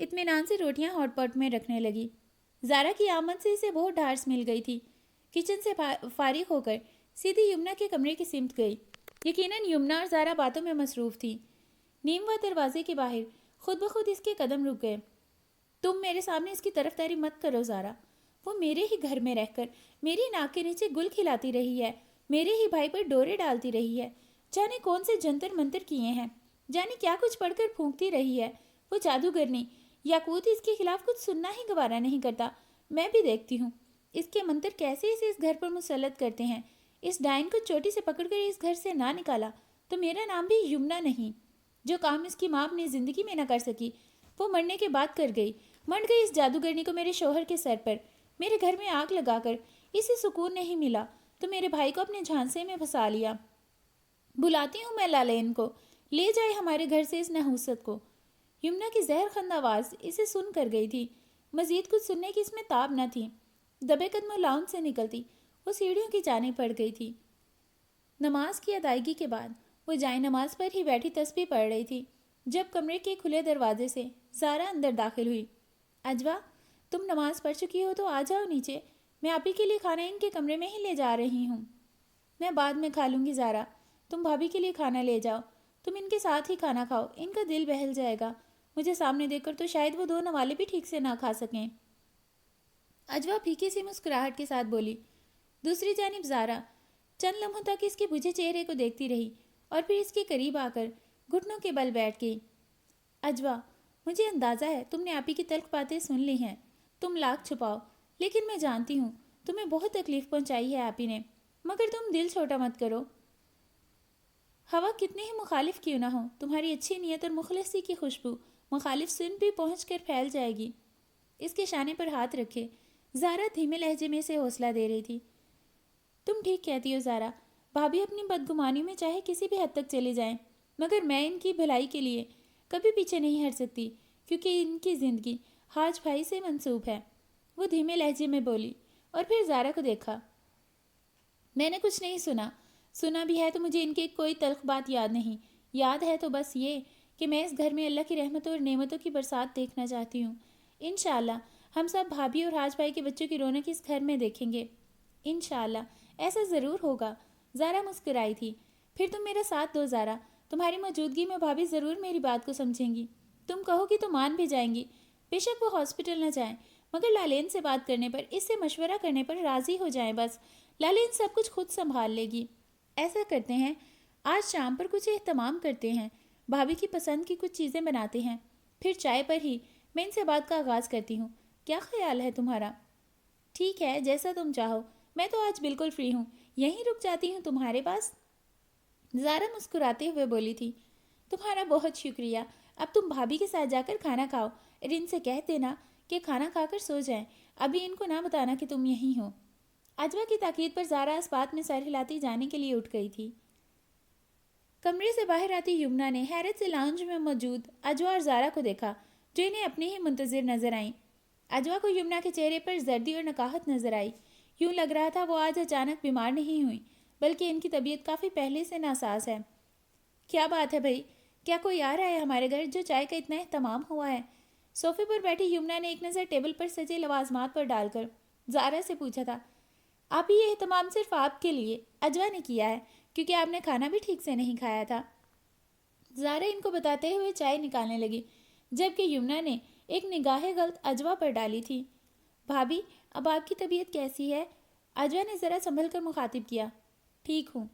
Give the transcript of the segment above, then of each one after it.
اطمینان سے روٹیاں ہاٹ پاٹ میں رکھنے لگی۔ زارا کی آمد سے اسے بہت ڈھارس مل گئی تھی۔ کچن سے فارغ ہو کر سیدھی یمنا کے کمرے کی سمت گئی۔ یقیناً یمنا اور زارا باتوں میں مصروف تھی۔ نیم و دروازے کے باہر خود بخود اس کے قدم رک گئے۔ تم میرے سامنے اس کی طرفداری مت کرو زارا، وہ میرے ہی گھر میں رہ کر میری ناک کے نیچے گل کھلاتی رہی ہے، میرے ہی بھائی پر ڈورے ڈالتی رہی ہے، جانے کون سے جنتر منتر کیے ہیں، جانے کیا کچھ پڑھ کر پھونکتی رہی ہے۔ وہ جادوگرنی یاقوت اس کے خلاف کچھ سننا ہی گوارا نہیں کرتا۔ میں بھی دیکھتی ہوں اس کے منتر کیسے اسے اس گھر پر مسلط کرتے ہیں۔ اس ڈائن کو چوٹی سے پکڑ کر اس گھر سے نہ نکالا تو میرا نام بھی یمنا نہیں۔ جو کام اس کی ماں اپنی زندگی میں نہ کر سکی وہ مرنے کے بعد کر گئی۔ منڈ گئی اس جادوگرنی کو میرے شوہر کے سر پر۔ میرے گھر میں آگ لگا کر اسے سکون نہیں ملا تو میرے بھائی کو اپنے جھانسے میں پھنسا لیا۔ بلاتی ہوں میں لالین کو، لے جائے ہمارے گھر سے اس نحوست کو۔ یمنا کی زہر خند آواز اسے سن کر گئی تھی۔ مزید کچھ سننے کی اس میں تاب نہ تھی۔ دبے قدموں لاؤنج سے نکلتی وہ سیڑھیوں کی جانب پڑ گئی تھی۔ نماز کی ادائیگی کے بعد وہ جائے نماز پر ہی بیٹھی تسبیح پڑھ رہی تھی جب کمرے کے کھلے دروازے سے زارا اندر داخل ہوئی۔ اجوا، تم نماز پڑھ چکی ہو تو آ جاؤ نیچے، میں آپ ہی کے لیے کھانا ان کے کمرے میں ہی لے جا رہی ہوں۔ میں بعد میں کھا لوں گی زارا، تم بھابھی کے لیے کھانا لے جاؤ، تم ان کے ساتھ ہی کھانا کھاؤ، ان کا دل بہل جائے گا، مجھے سامنے دیکھ کر تو شاید وہ دو نوالے بھی ٹھیک سے نہ کھا سکیں۔ اجوا پھیکی سی مسکراہٹ کے ساتھ بولی۔ دوسری جانب زارا چند لمحوں تک اس کے بجھے چہرے کو دیکھتی رہی اور پھر اس کے قریب آ کر گھٹنوں کے بل بیٹھ گئی۔ اجوا، مجھے اندازہ ہے تم نے آپی کی تلخ باتیں سن لی ہیں، تم لاکھ چھپاؤ لیکن میں جانتی ہوں تمہیں بہت تکلیف پہنچائی ہے آپی نے، مگر تم دل چھوٹا مت کرو۔ ہوا کتنے ہی مخالف کیوں نہ ہو، تمہاری اچھی نیت اور مخلصی کی خوشبو مخالف سن بھی پہنچ کر پھیل جائے گی۔ اس کے شانے پر ہاتھ رکھے زارا دھیمے لہجے میں سے حوصلہ دے رہی تھی۔ تم ٹھیک کہتی ہو زارا، بھابھی اپنی بدگمانی میں چاہے کسی بھی حد تک چلی جائیں مگر میں ان کی بھلائی کے لیے کبھی پیچھے نہیں ہٹ سکتی، کیونکہ ان کی زندگی حاج بھائی سے منسوب ہے۔ وہ دھیمے لہجے میں بولی اور پھر زارا کو دیکھا۔ میں نے کچھ نہیں سنا بھی ہے تو مجھے ان کی کوئی تلخ بات یاد نہیں، یاد ہے تو بس یہ کہ میں اس گھر میں اللہ کی رحمتوں اور نعمتوں کی برسات دیکھنا چاہتی ہوں۔ انشاءاللہ ہم سب بھابھی اور حاج بھائی کے بچوں کی رونق اس گھر میں دیکھیں گے، انشاءاللہ ایسا ضرور ہوگا۔ زارا مسکرائی تھی۔ پھر تم میرا ساتھ دو زارا، تمہاری موجودگی میں بھابھی ضرور میری بات کو سمجھیں گی، تم کہو گی تو مان بھی جائیں گی۔ بے شک وہ ہاسپٹل نہ جائیں مگر لالین سے بات کرنے پر، اس سے مشورہ کرنے پر راضی ہو جائیں، بس لالین سب کچھ خود سنبھال لے گی۔ ایسا کرتے ہیں، آج شام پر کچھ اہتمام کرتے ہیں، بھابھی کی پسند کی کچھ چیزیں بناتے ہیں، پھر چائے پر ہی میں ان سے بات کا آغاز کرتی ہوں۔ کیا خیال ہے تمہارا؟ ٹھیک ہے، جیسا تم چاہو، میں تو آج بالکل فری ہوں، یہیں رک جاتی ہوں تمہارے پاس۔ زارا مسکراتے ہوئے بولی تھی۔ تمہارا بہت شکریہ، اب تم بھابھی کے ساتھ جا کر کھانا کھاؤ اور ان سے کہہ دینا کہ کھانا کھا کر سو جائیں، ابھی ان کو نہ بتانا کہ تم یہیں ہو۔ اجوا کی تاکید پر زارا اس بات میں سر ہلاتی جانے کے لیے اٹھ گئی تھی۔ کمرے سے باہر آتی یمنا نے حیرت سے لاؤنج میں موجود اجوا اور زارا کو دیکھا جو انہیں اپنے ہی منتظر نظر آئیں۔ اجوا کو یمنا کے چہرے پر زردی اور نکاہت نظر آئی، یوں لگ رہا تھا وہ آج اچانک بیمار نہیں ہوئی بلکہ ان کی طبیعت کافی پہلے سے ناساز ہے۔ کیا بات ہے بھائی، کیا کوئی آ رہا ہے ہمارے گھر جو چائے کا اتنا اہتمام ہوا ہے؟ صوفے پر بیٹھی یمنا نے ایک نظر ٹیبل پر سجے لوازمات پر ڈال کر زارا سے پوچھا تھا۔ آپ یہ اہتمام صرف آپ کے لیے اجوا نے کیا ہے کیونکہ آپ نے کھانا بھی ٹھیک سے نہیں کھایا تھا۔ زارا ان کو بتاتے ہوئے چائے نکالنے لگی جبکہ یمنا نے ایک نگاہ غلط اجوا پر ڈالی تھی۔ بھابھی، اب آپ کی طبیعت کیسی ہے؟ اجوا نے ذرا سنبھل کر مخاطب کیا۔ ٹھیک ہوں،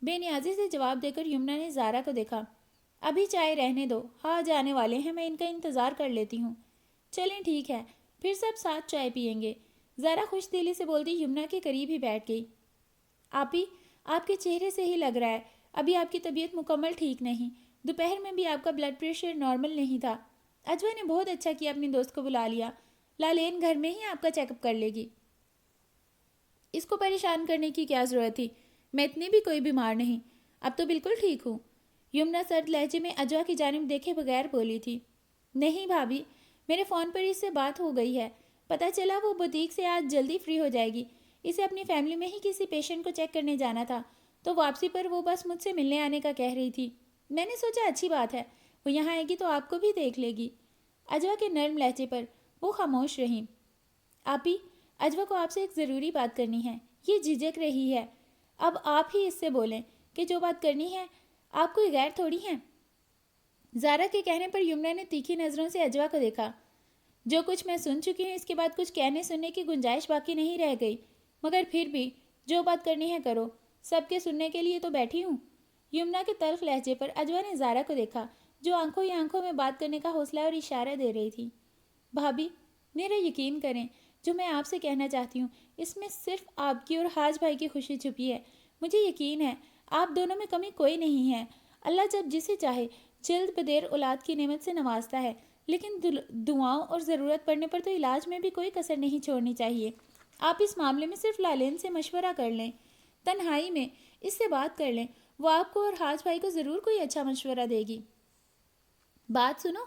بے نیازی سے جواب دے کر یمنا نے زارا کو دیکھا۔ ابھی چائے رہنے دو، ہاں جانے والے ہیں، میں ان کا انتظار کر لیتی ہوں۔ چلیں ٹھیک ہے، پھر سب ساتھ چائے پیئیں گے، زارا خوش دلی سے بولتی یمنا کے قریب ہی بیٹھ گئی۔ آپی، آپ کے چہرے سے ہی لگ رہا ہے ابھی آپ کی طبیعت مکمل ٹھیک نہیں، دوپہر میں بھی آپ کا بلڈ پریشر نارمل نہیں تھا۔ اجوا نے بہت اچھا کیا اپنی دوست کو بلا لیا، لالین گھر میں ہی آپ کا چیک اپ کر لے گی، اس کو پریشان کرنے کی کیا ضرورت تھی، میں اتنی بھی کوئی بیمار نہیں، اب تو بالکل ٹھیک ہوں۔ یمنا سرد لہجے میں اجوا کی جانب دیکھے بغیر بولی تھی۔ نہیں بھابھی، میرے فون پر اس سے بات ہو گئی ہے، پتہ چلا وہ بوتیک سے آج جلدی فری ہو جائے گی، اسے اپنی فیملی میں ہی کسی پیشنٹ کو چیک کرنے جانا تھا تو واپسی پر وہ بس مجھ سے ملنے آنے کا کہہ رہی تھی، میں نے سوچا اچھی بات ہے، وہ یہاں آئے گی تو آپ کو بھی دیکھ لے گی۔ اجوا کے نرم لہجے پر وہ خاموش رہیں۔ آپی، اجوا کو آپ سے ایک ضروری بات کرنی ہے، یہ جھجک رہی ہے۔ اب آپ ہی اس سے بولیں کہ جو بات کرنی ہے، آپ کوئی غیر تھوڑی ہیں۔ زارا کے کہنے پر یمنا نے تیکھی نظروں سے اجوا کو دیکھا۔ جو کچھ میں سن چکی ہوں، اس کے بعد کچھ کہنے سننے کی گنجائش باقی نہیں رہ گئی، مگر پھر بھی جو بات کرنی ہے کرو، سب کے سننے کے لیے تو بیٹھی ہوں۔ یمنا کے تلخ لہجے پر اجوا نے زارا کو دیکھا، جو آنکھوں ہی آنکھوں میں بات کرنے کا حوصلہ اور اشارہ دے رہی تھی۔ بھابھی، میرا یقین کریں، جو میں آپ سے کہنا چاہتی ہوں، اس میں صرف آپ کی اور حاج بھائی کی خوشی چھپی ہے۔ مجھے یقین ہے آپ دونوں میں کمی کوئی نہیں ہے۔ اللہ جب جسے چاہے جلد بدیر اولاد کی نعمت سے نوازتا ہے، لیکن دعاؤں اور ضرورت پڑنے پر تو علاج میں بھی کوئی کسر نہیں چھوڑنی چاہیے۔ آپ اس معاملے میں صرف لالین سے مشورہ کر لیں، تنہائی میں اس سے بات کر لیں، وہ آپ کو اور حاج بھائی کو ضرور کوئی اچھا مشورہ دے گی۔ بات سنو،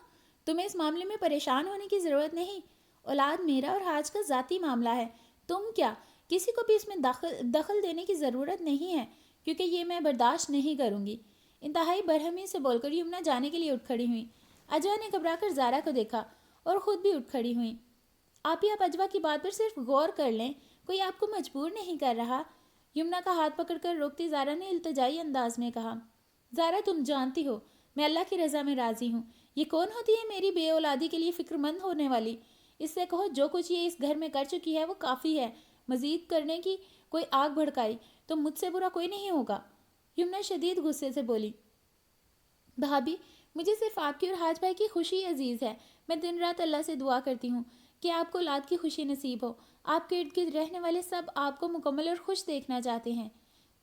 تمہیں اس معاملے میں پریشان ہونے کی ضرورت نہیں۔ اولاد میرا اور حاج کا ذاتی معاملہ ہے، تم کیا، کسی کو بھی اس میں دخل دینے کی ضرورت نہیں ہے، کیونکہ یہ میں برداشت نہیں کروں گی۔ انتہائی برہمی سے بول کر یمنا جانے کے لیے اٹھ کھڑی ہوئی۔ اجوا نے گھبرا کر زارا کو دیکھا اور خود بھی اٹھ کھڑی ہوئی۔ آپ اجوا کی بات پر صرف غور کر لیں، کوئی آپ کو مجبور نہیں کر رہا۔ یمنا کا ہاتھ پکڑ کر روکتی زارا نے التجائی انداز میں کہا، زارا تم جانتی ہو میں اللہ کی رضا میں راضی ہوں۔ یہ کون ہوتی ہے میری بے اولادی کے لیے فکر مند ہونے والی؟ اس سے کہو جو کچھ یہ اس گھر میں کر چکی ہے وہ کافی ہے، مزید کرنے کی کوئی آگ بھڑکائی تو مجھ سے برا کوئی نہیں ہوگا۔ یمنا شدید غصے سے بولی، بھابھی، مجھے صرف آپ کی اور حاج بھائی کی خوشی عزیز ہے۔ میں دن رات اللہ سے دعا کرتی ہوں کہ آپ کو اولاد کی خوشی نصیب ہو۔ آپ کے ارد گرد رہنے والے سب آپ کو مکمل اور خوش دیکھنا چاہتے ہیں۔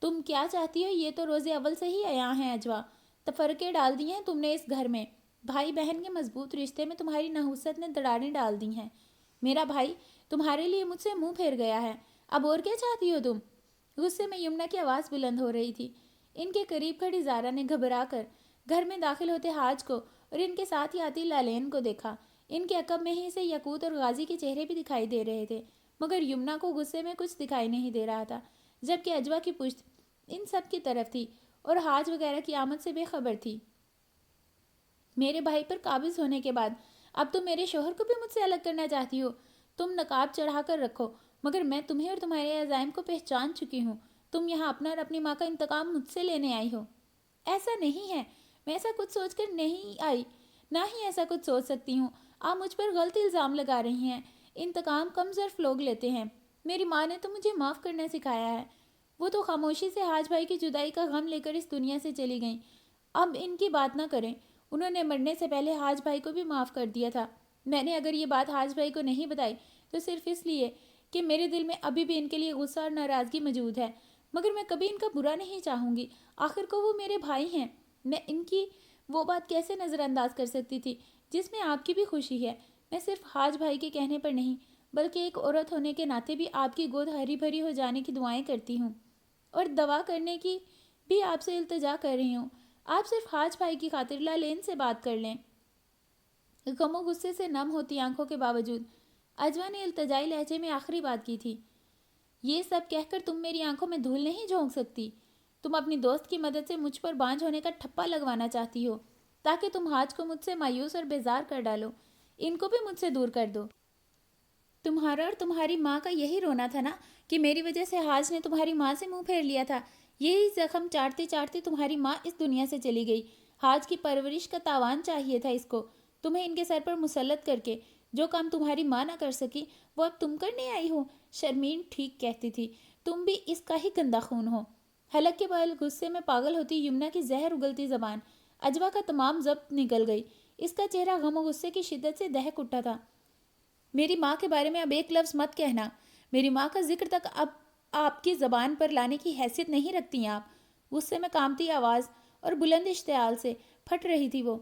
تم کیا چاہتی ہو یہ تو روز اول سے ہی عیاں ہے اجوا۔ تفرقے ڈال دی ہیں تم نے اس گھر میں، بھائی بہن کے مضبوط رشتے میں تمہاری نحوست نے دراڑیں ڈال دی ہیں۔ میرا بھائی تمہارے لیے مجھ سے منہ پھیر گیا ہے، اب اور کیا چاہتی ہو تم؟ غصے میں یمنا کی آواز بلند ہو رہی تھی۔ ان کے قریب کھڑی زارا نے گھبرا کر گھر میں داخل ہوتے حاج کو اور ان کے ساتھ ہی آتی لالین کو دیکھا۔ ان کے عقب میں ہی سے یقوت اور غازی کے چہرے بھی دکھائی دے رہے تھے، مگر یمنا کو غصے میں کچھ دکھائی نہیں دے رہا تھا، جبکہ اجوا کی پشت ان سب کی طرف تھی اور حاج وغیرہ کی آمد سے بے خبر تھی۔ میرے بھائی پر قابض ہونے کے بعد اب تم میرے شوہر کو بھی مجھ سے الگ کرنا چاہتی ہو۔ تم نقاب چڑھا کر رکھو، مگر میں تمہیں اور تمہارے عزائم کو پہچان چکی ہوں۔ تم یہاں اپنا اور اپنی ماں کا انتقام مجھ سے لینے آئی ہو۔ ایسا نہیں ہے، میں ایسا کچھ سوچ کر نہیں آئی، نہ ہی ایسا کچھ سوچ سکتی ہوں۔ آپ مجھ پر غلط الزام لگا رہی ہیں۔ انتقام کم ظرف لوگ لیتے ہیں۔ میری ماں نے تو مجھے معاف کرنا سکھایا ہے۔ وہ تو خاموشی سے حاج بھائی کی جدائی کا غم لے کر اس دنیا سے چلی گئیں۔ اب ان کی بات نہ کریں، انہوں نے مرنے سے پہلے حاج بھائی کو بھی معاف کر دیا تھا۔ میں نے اگر یہ بات حاج بھائی کو نہیں بتائی تو صرف اس لیے کہ میرے دل میں ابھی بھی ان کے لیے غصہ اور ناراضگی موجود ہے، مگر میں کبھی ان کا برا نہیں چاہوں گی۔ آخر کو وہ میرے بھائی ہیں، میں ان کی وہ بات کیسے نظر انداز کر سکتی تھی جس میں آپ کی بھی خوشی ہے؟ میں صرف حاج بھائی کے کہنے پر نہیں، بلکہ ایک عورت ہونے کے ناطے بھی آپ کی گود ہری بھری ہو جانے کی دعائیں کرتی ہوں، اور دعا کرنے کی بھی آپ سے التجا کر رہی ہوں۔ آپ صرف حاج بھائی کی خاطر لالین سے بات کر لیں۔ غم و غصے سے نم ہوتی آنکھوں کے باوجود اجوا نے التجائی لہجے میں آخری بات کی تھی، یہ سب کہہ کر تم میری آنکھوں میں دھول نہیں جھونک سکتی۔ تم اپنی دوست کی مدد سے مجھ پر بانجھ ہونے کا ٹھپا لگوانا چاہتی ہو تاکہ تم حاج کو مجھ سے مایوس اور بیزار کر ڈالو۔ ان کو بھی مجھ سے دور کر دو۔ تمہارا اور تمہاری ماں کا یہی رونا تھا نا کہ میری وجہ سے حاج نے تمہاری ماں سے منہ پھیر لیا تھا۔ یہی زخم چاٹتے چاٹتے تمہاری ماں اس دنیا سے چلی گئی۔ حاج کی پرورش کا تاوان چاہیے تھا اس کو، تمہیں ان کے سر پر مسلط کر کے۔ جو کام تمہاری ماں نہ کر سکی وہ اب تم کرنے آئی ہو۔ شرمین ٹھیک کہتی تھی، تم بھی اس کا ہی گندا خون ہو۔ حلق کے بال غصے میں پاگل ہوتی یمنا کی زہر اگلتی زبان اجوا کا تمام ضبط نکل گئی۔ اس کا چہرہ غم و غصے کی شدت سے دہک اٹھا تھا۔ میری ماں کے بارے میں اب ایک لفظ مت کہنا۔ میری ماں کا ذکر تک اب آپ کی زبان پر لانے کی حیثیت نہیں رکھتی آپ۔ غصے میں کامتی آواز اور بلند اشتعال سے پھٹ رہی تھی وہ۔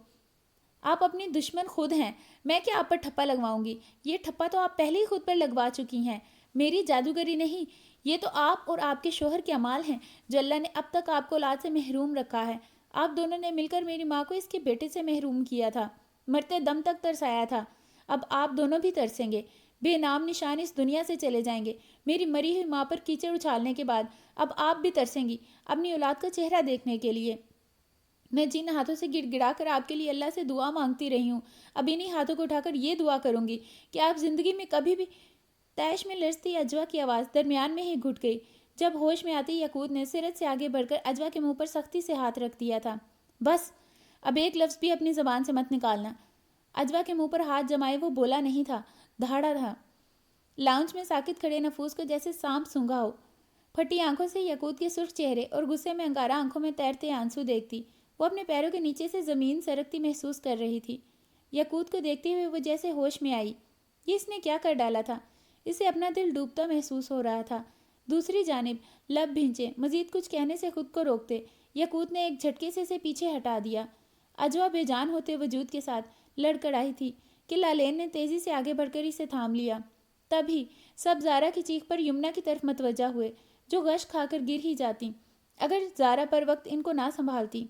آپ اپنی دشمن خود ہیں، میں کیا آپ پر ٹھپا لگواؤں گی؟ یہ ٹھپا تو آپ پہلے ہی خود پر لگوا چکی ہیں، میری جادوگری نہیں، یہ تو آپ اور آپ کے شوہر کے اعمال ہیں جو اللہ نے اب تک آپ کو اولاد سے محروم رکھا ہے۔ آپ دونوں نے مل کر میری ماں کو اس کے بیٹے سے محروم کیا تھا، مرتے دم تک ترسایا تھا۔ اب آپ دونوں بھی ترسیں گے، بے نام نشان اس دنیا سے چلے جائیں گے۔ میری مری ہوئی ماں پر کیچڑ اچھالنے کے بعد اب آپ بھی ترسیں گی اپنی اولاد کا چہرہ دیکھنے کے لیے۔ میں جن ہاتھوں سے گڑ گڑا کر آپ کے لیے اللہ سے دعا مانگتی رہی ہوں، اب انہی ہاتھوں کو اٹھا کر یہ دعا کروں گی کہ آپ زندگی میں کبھی بھی... تیش میں لرزتی اجوا کی آواز درمیان میں ہی گھٹ گئی جب ہوش میں آتے یقوت نے سرت سے آگے بڑھ کر اجوا کے منہ پر سختی سے ہاتھ رکھ دیا تھا۔ بس اب ایک لفظ بھی اپنی زبان سے مت نکالنا۔ اجوا کے منہ پر ہاتھ جمائے وہ بولا نہیں تھا، دھاڑا تھا۔ لاؤنج میں ساکت کھڑے نفوس کو جیسے سانپ سونگھا ہو۔ پھٹی آنکھوں سے یقوت کے سرخ چہرے اور غصے میں انگارہ آنکھوں میں تیرتے آنسو دیکھتی وہ اپنے پیروں کے نیچے سے زمین سرکتی محسوس کر رہی تھی۔ یقوت کو دیکھتے ہوئے وہ جیسے ہوش میں آئی۔ یہ اس نے کیا کر ڈالا تھا؟ اسے اپنا دل ڈوبتا محسوس ہو رہا تھا۔ دوسری جانب لب بھینچے مزید کچھ کہنے سے خود کو روکتے یقوت نے ایک جھٹکے سے اسے پیچھے ہٹا دیا۔ اجوا بے جان ہوتے وجود کے ساتھ لڑکڑائی تھی کہ لالین نے تیزی سے آگے بڑھ کر اسے تھام لیا۔ تبھی سب زارا کی چیخ پر یمنا کی طرف متوجہ ہوئے جو غش کھا کر گر ہی جاتی اگر زارا پر وقت ان کو نہ سنبھالتی۔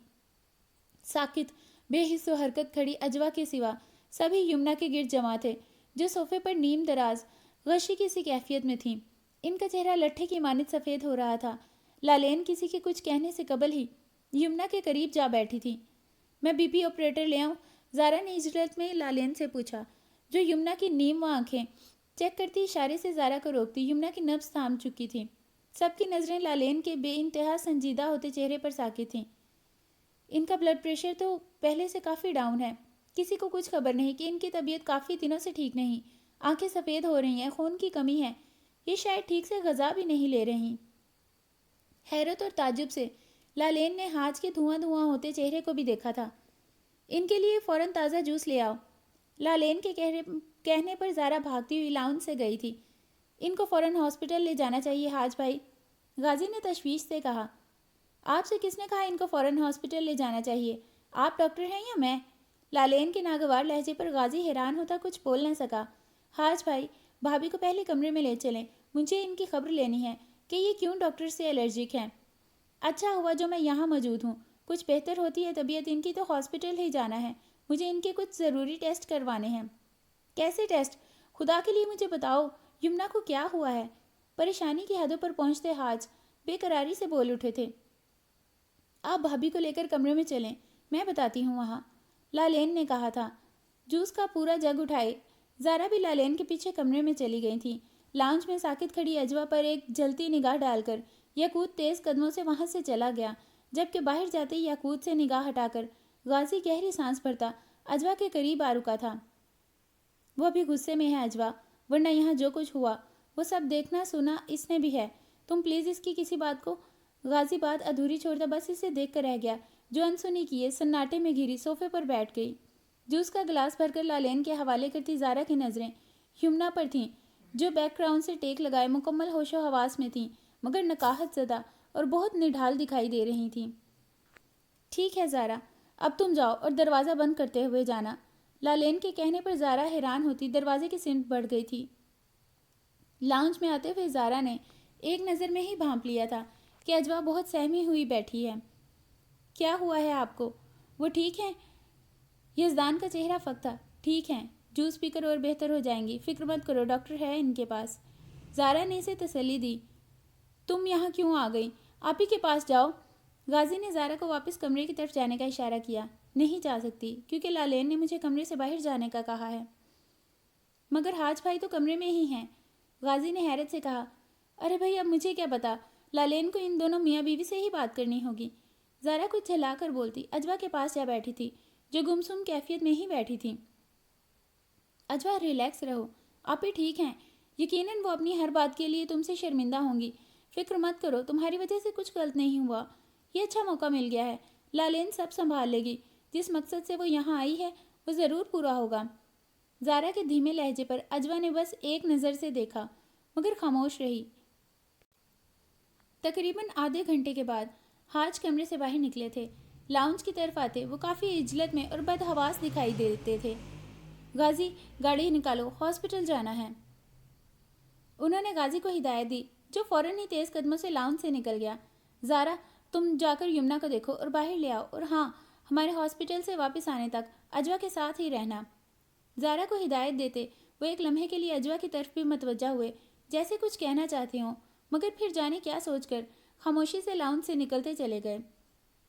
ساکت بے حس و حرکت کھڑی اجوا کے سوا سبھی یمنا کے گرد جمع تھے جو صوفے پر نیم دراز غشی کی سی کیفیت میں تھیں۔ ان کا چہرہ لٹھے کی مانند سفید ہو رہا تھا۔ لالین کسی کے کچھ کہنے سے قبل ہی یمنا کے قریب جا بیٹھی تھی۔ میں بی پی آپریٹر لے آؤں؟ زارا نے اجلت میں لالین سے پوچھا جو یمنا کی نیم و آنکھیں چیک کرتی اشارے سے زارا کو روکتی۔ یمنا کی نبض تھام چکی تھی۔ سب کی نظریں لالین کے بے انتہا سنجیدہ ہوتے چہرے پر ساکت تھیں۔ ان کا بلڈ پریشر تو پہلے سے کافی ڈاؤن ہے۔ کسی کو کچھ خبر نہیں کہ ان کی طبیعت کافی دنوں سے ٹھیک نہیں۔ آنکھیں سفید ہو رہی ہیں، خون کی کمی ہے، یہ شاید ٹھیک سے غذا بھی نہیں لے رہی۔ حیرت اور تعجب سے لالین نے حاج کے دھواں دھواں ہوتے چہرے کو بھی دیکھا تھا۔ ان کے لیے فوراً تازہ جوس لے آؤ۔ لالین کے کہنے پر زارا بھاگتی ہوئی لاؤنج سے گئی تھی۔ ان کو فوراً ہاسپٹل لے جانا چاہیے حاج بھائی، غازی نے تشویش سے کہا۔ آپ سے کس نے کہا ان کو فوراً ہاسپٹل لے جانا چاہیے؟ آپ ڈاکٹر ہیں یا میں؟ لالین کے ناگوار لہجے پر غازی حیران ہوتا کچھ بول نہ سکا۔ حاج بھائی، بھابھی کو پہلے کمرے میں لے چلیں، مجھے ان کی خبر لینی ہے کہ یہ کیوں ڈاکٹر سے الرجک ہیں۔ اچھا ہوا جو میں یہاں موجود ہوں، کچھ بہتر ہوتی ہے طبیعت ان کی تو ہاسپٹل ہی جانا ہے، مجھے ان کے کچھ ضروری ٹیسٹ کروانے ہیں۔ کیسے ٹیسٹ؟ خدا کے لیے مجھے بتاؤ یمنا کو کیا ہوا ہے؟ پریشانی کی حدوں پر پہنچتے حاج بے قراری سے بول اٹھے تھے۔ آپ بھابھی کو لے کر کمرے میں چلیں، میں بتاتی ہوں وہاں، لالین نے کہا تھا۔ جوس کا پورا جگ اٹھائے زارا بھی لالین کے پیچھے کمرے میں چلی گئی تھی۔ لاؤنج میں ساکت کھڑی اجوا پر ایک جلتی نگاہ ڈال کر یقوت تیز قدموں سے وہاں سے چلا گیا جبکہ باہر جاتے ہی یقوت سے نگاہ ہٹا کر غازی گہری سانس بھرتا اجوا کے قریب آ رکا تھا۔ وہ ابھی غصے میں ہے اجوا، ورنہ یہاں جو کچھ ہوا وہ سب دیکھنا سنا اس نے بھی ہے، تم پلیز اس کی کسی بات کو... غازی بات ادھوری چھوڑتا بس اسے دیکھ کر رہ گیا جو انسنی کیے سناٹے میں گھری صوفے پر بیٹھ گئی۔ جوس کا گلاس بھر کر لالین کے حوالے کرتی زارا کی نظریں یمنا پر تھیں جو بیک گراؤنڈ سے ٹیک لگائے مکمل ہوش و حواس میں تھیں مگر نقاہت زدہ اور بہت نڈھال دکھائی دے رہی تھیں۔ ٹھیک ہے زارا، اب تم جاؤ اور دروازہ بند کرتے ہوئے جانا۔ لالین کے کہنے پر زارا حیران ہوتی دروازے کی سمت بڑھ گئی تھی۔ لاؤنج میں آتے ہوئے زارا نے ایک نظر میں ہی بھانپ لیا تھا کہ اجوا بہت سہمی ہوئی بیٹھی ہے۔ کیا ہوا ہے آپ کو؟ وہ ٹھیک ہیں؟ یزدان کا چہرہ پھک تھا۔ ٹھیک ہیں، جوس پی کر اور بہتر ہو جائیں گی، فکر مت کرو، ڈاکٹر ہے ان کے پاس۔ زارا نے اسے تسلی دی۔ تم یہاں کیوں آ گئی؟ آپ ہی کے پاس جاؤ۔ غازی نے زارا کو واپس کمرے کی طرف جانے کا اشارہ کیا۔ نہیں جا سکتی کیونکہ لالین نے مجھے کمرے سے باہر جانے کا کہا ہے۔ مگر حاج بھائی تو کمرے میں ہی ہیں، غازی نے حیرت سے کہا۔ ارے بھائی اب مجھے کیا پتا، لالین کو ان دونوں میاں بیوی سے ہی بات کرنی ہوگی۔ زارا کچھ جھلا کر بولتی اجوا کے پاس جا بیٹھی تھی جو گمسم کیفیت میں ہی بیٹھی تھی۔ اجوا ریلیکس رہو، آپ ہی ٹھیک ہیں، یقیناً وہ اپنی ہر بات کے لیے تم سے شرمندہ ہوں گی، فکر مت کرو، تمہاری وجہ سے کچھ غلط نہیں ہوا، یہ اچھا موقع مل گیا ہے، لالین سب سنبھال لے گی، جس مقصد سے وہ یہاں آئی ہے وہ ضرور پورا ہوگا۔ زارا کے دھیمے لہجے پر اجوا نے بس ایک نظر سے دیکھا مگر خاموش رہی۔ تقریباً آدھے گھنٹے کے بعد حاج کمرے سے باہر نکلے تھے۔ لاؤنج کی طرف آتے وہ کافی عجلت میں اور بدحواس دکھائی دیتے تھے۔ غازی، گاڑی نکالو، ہاسپٹل جانا ہے۔ انہوں نے غازی کو ہدایت دی جو فوراً ہی تیز قدموں سے لاؤنج سے نکل گیا۔ زارا، تم جا کر یمنا کو دیکھو اور باہر لے آؤ، اور ہاں، ہمارے ہاسپٹل سے واپس آنے تک اجوا کے ساتھ ہی رہنا۔ زارا کو ہدایت دیتے وہ ایک لمحے کے لیے اجوا کی طرف بھی متوجہ ہوئے جیسے کچھ کہنا چاہتے ہوں مگر پھر جانے کیا سوچ کر خاموشی سے لاؤنج سے نکلتے چلے گئے۔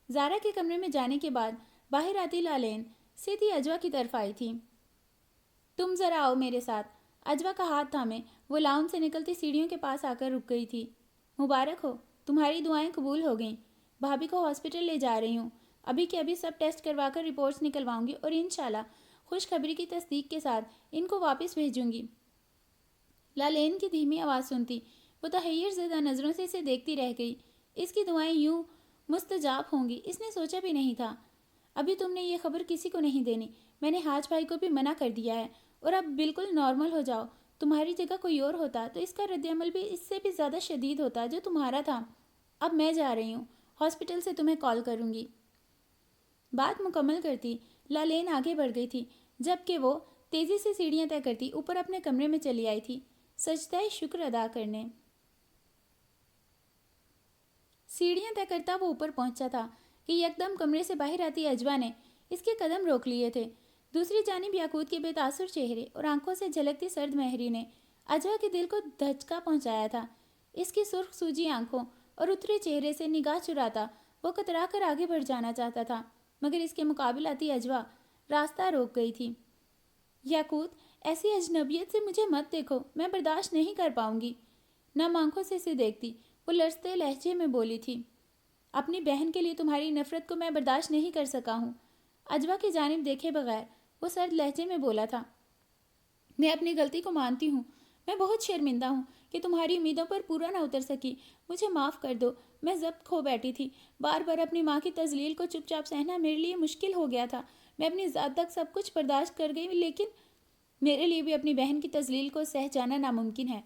زارا کے کمرے میں جانے کے بعد باہر آتی لالین سیدھی اجوا کی طرف آئی تھی۔ تم ذرا آؤ میرے ساتھ۔ اجوا کا ہاتھ تھامے وہ لاؤن سے نکلتی سیڑھیوں کے پاس آ کر رک گئی تھی۔ مبارک ہو، تمہاری دعائیں قبول ہو گئیں۔ بھابھی کو ہاسپٹل لے جا رہی ہوں، ابھی کے ابھی سب ٹیسٹ کروا کر رپورٹس نکلواؤں گی اور انشاءاللہ خوشخبری کی تصدیق کے ساتھ ان کو واپس بھیجوں گی۔ لالین کی دھیمی آواز سنتی وہ تحیر زدہ نظروں سے اسے دیکھتی رہ گئی۔ اس کی دعائیں یوں مستجاب ہوں گی اس نے سوچا بھی نہیں تھا۔ ابھی تم نے یہ خبر کسی کو نہیں دینی، میں نے حاج بھائی کو بھی منع کر دیا ہے، اور اب بالکل نارمل ہو جاؤ۔ تمہاری جگہ کوئی اور ہوتا تو اس کا رد عمل بھی اس سے بھی زیادہ شدید ہوتا جو تمہارا تھا۔ اب میں جا رہی ہوں، ہاسپٹل سے تمہیں کال کروں گی۔ بات مکمل کرتی لالین آگے بڑھ گئی تھی جبکہ وہ تیزی سے سیڑھیاں طے کرتی اوپر اپنے کمرے میں چلی آئی تھی سجدہ شکر ادا کرنے۔ سیڑھیاں طے کرتا وہ اوپر پہنچا تھا کہ یکدم کمرے سے باہر آتی اجوا نے اس کے قدم روک لیے تھے۔ دوسری جانب یاقوت کے بے تاثر چہرے اور آنکھوں سے جھلکتی سرد مہری نے اجوا کے دل کو دھچکا پہنچایا تھا۔ اس کی سرخ سوجی آنکھوں اور اترے چہرے سے نگاہ چراتا وہ کترا کر آگے بڑھ جانا چاہتا تھا، مگر اس کے مقابل آتی اجوا راستہ روک گئی تھی۔ یاقوت، ایسی اجنبیت سے مجھے مت دیکھو، میں برداشت نہیں کر پاؤں گی۔ نم آنکھوں سے اسے دیکھتی وہ لرزتے لہجے میں بولی تھی، اپنی بہن کے لیے تمہاری نفرت کو میں برداشت نہیں کر سکا ہوں۔ اجوا کی جانب دیکھے بغیر وہ سرد لہجے میں بولا تھا، میں اپنی غلطی کو مانتی ہوں، میں بہت شرمندہ ہوں کہ تمہاری امیدوں پر پورا نہ اتر سکی، مجھے معاف کر دو، میں ضبط کھو بیٹھی تھی، بار بار اپنی ماں کی تذلیل کو چپ چاپ سہنا میرے لیے مشکل ہو گیا تھا، میں اپنی ذات تک سب کچھ برداشت کر گئی لیکن میرے لیے بھی اپنی بہن کی تذلیل کو سہ جانا ناممکن ہے۔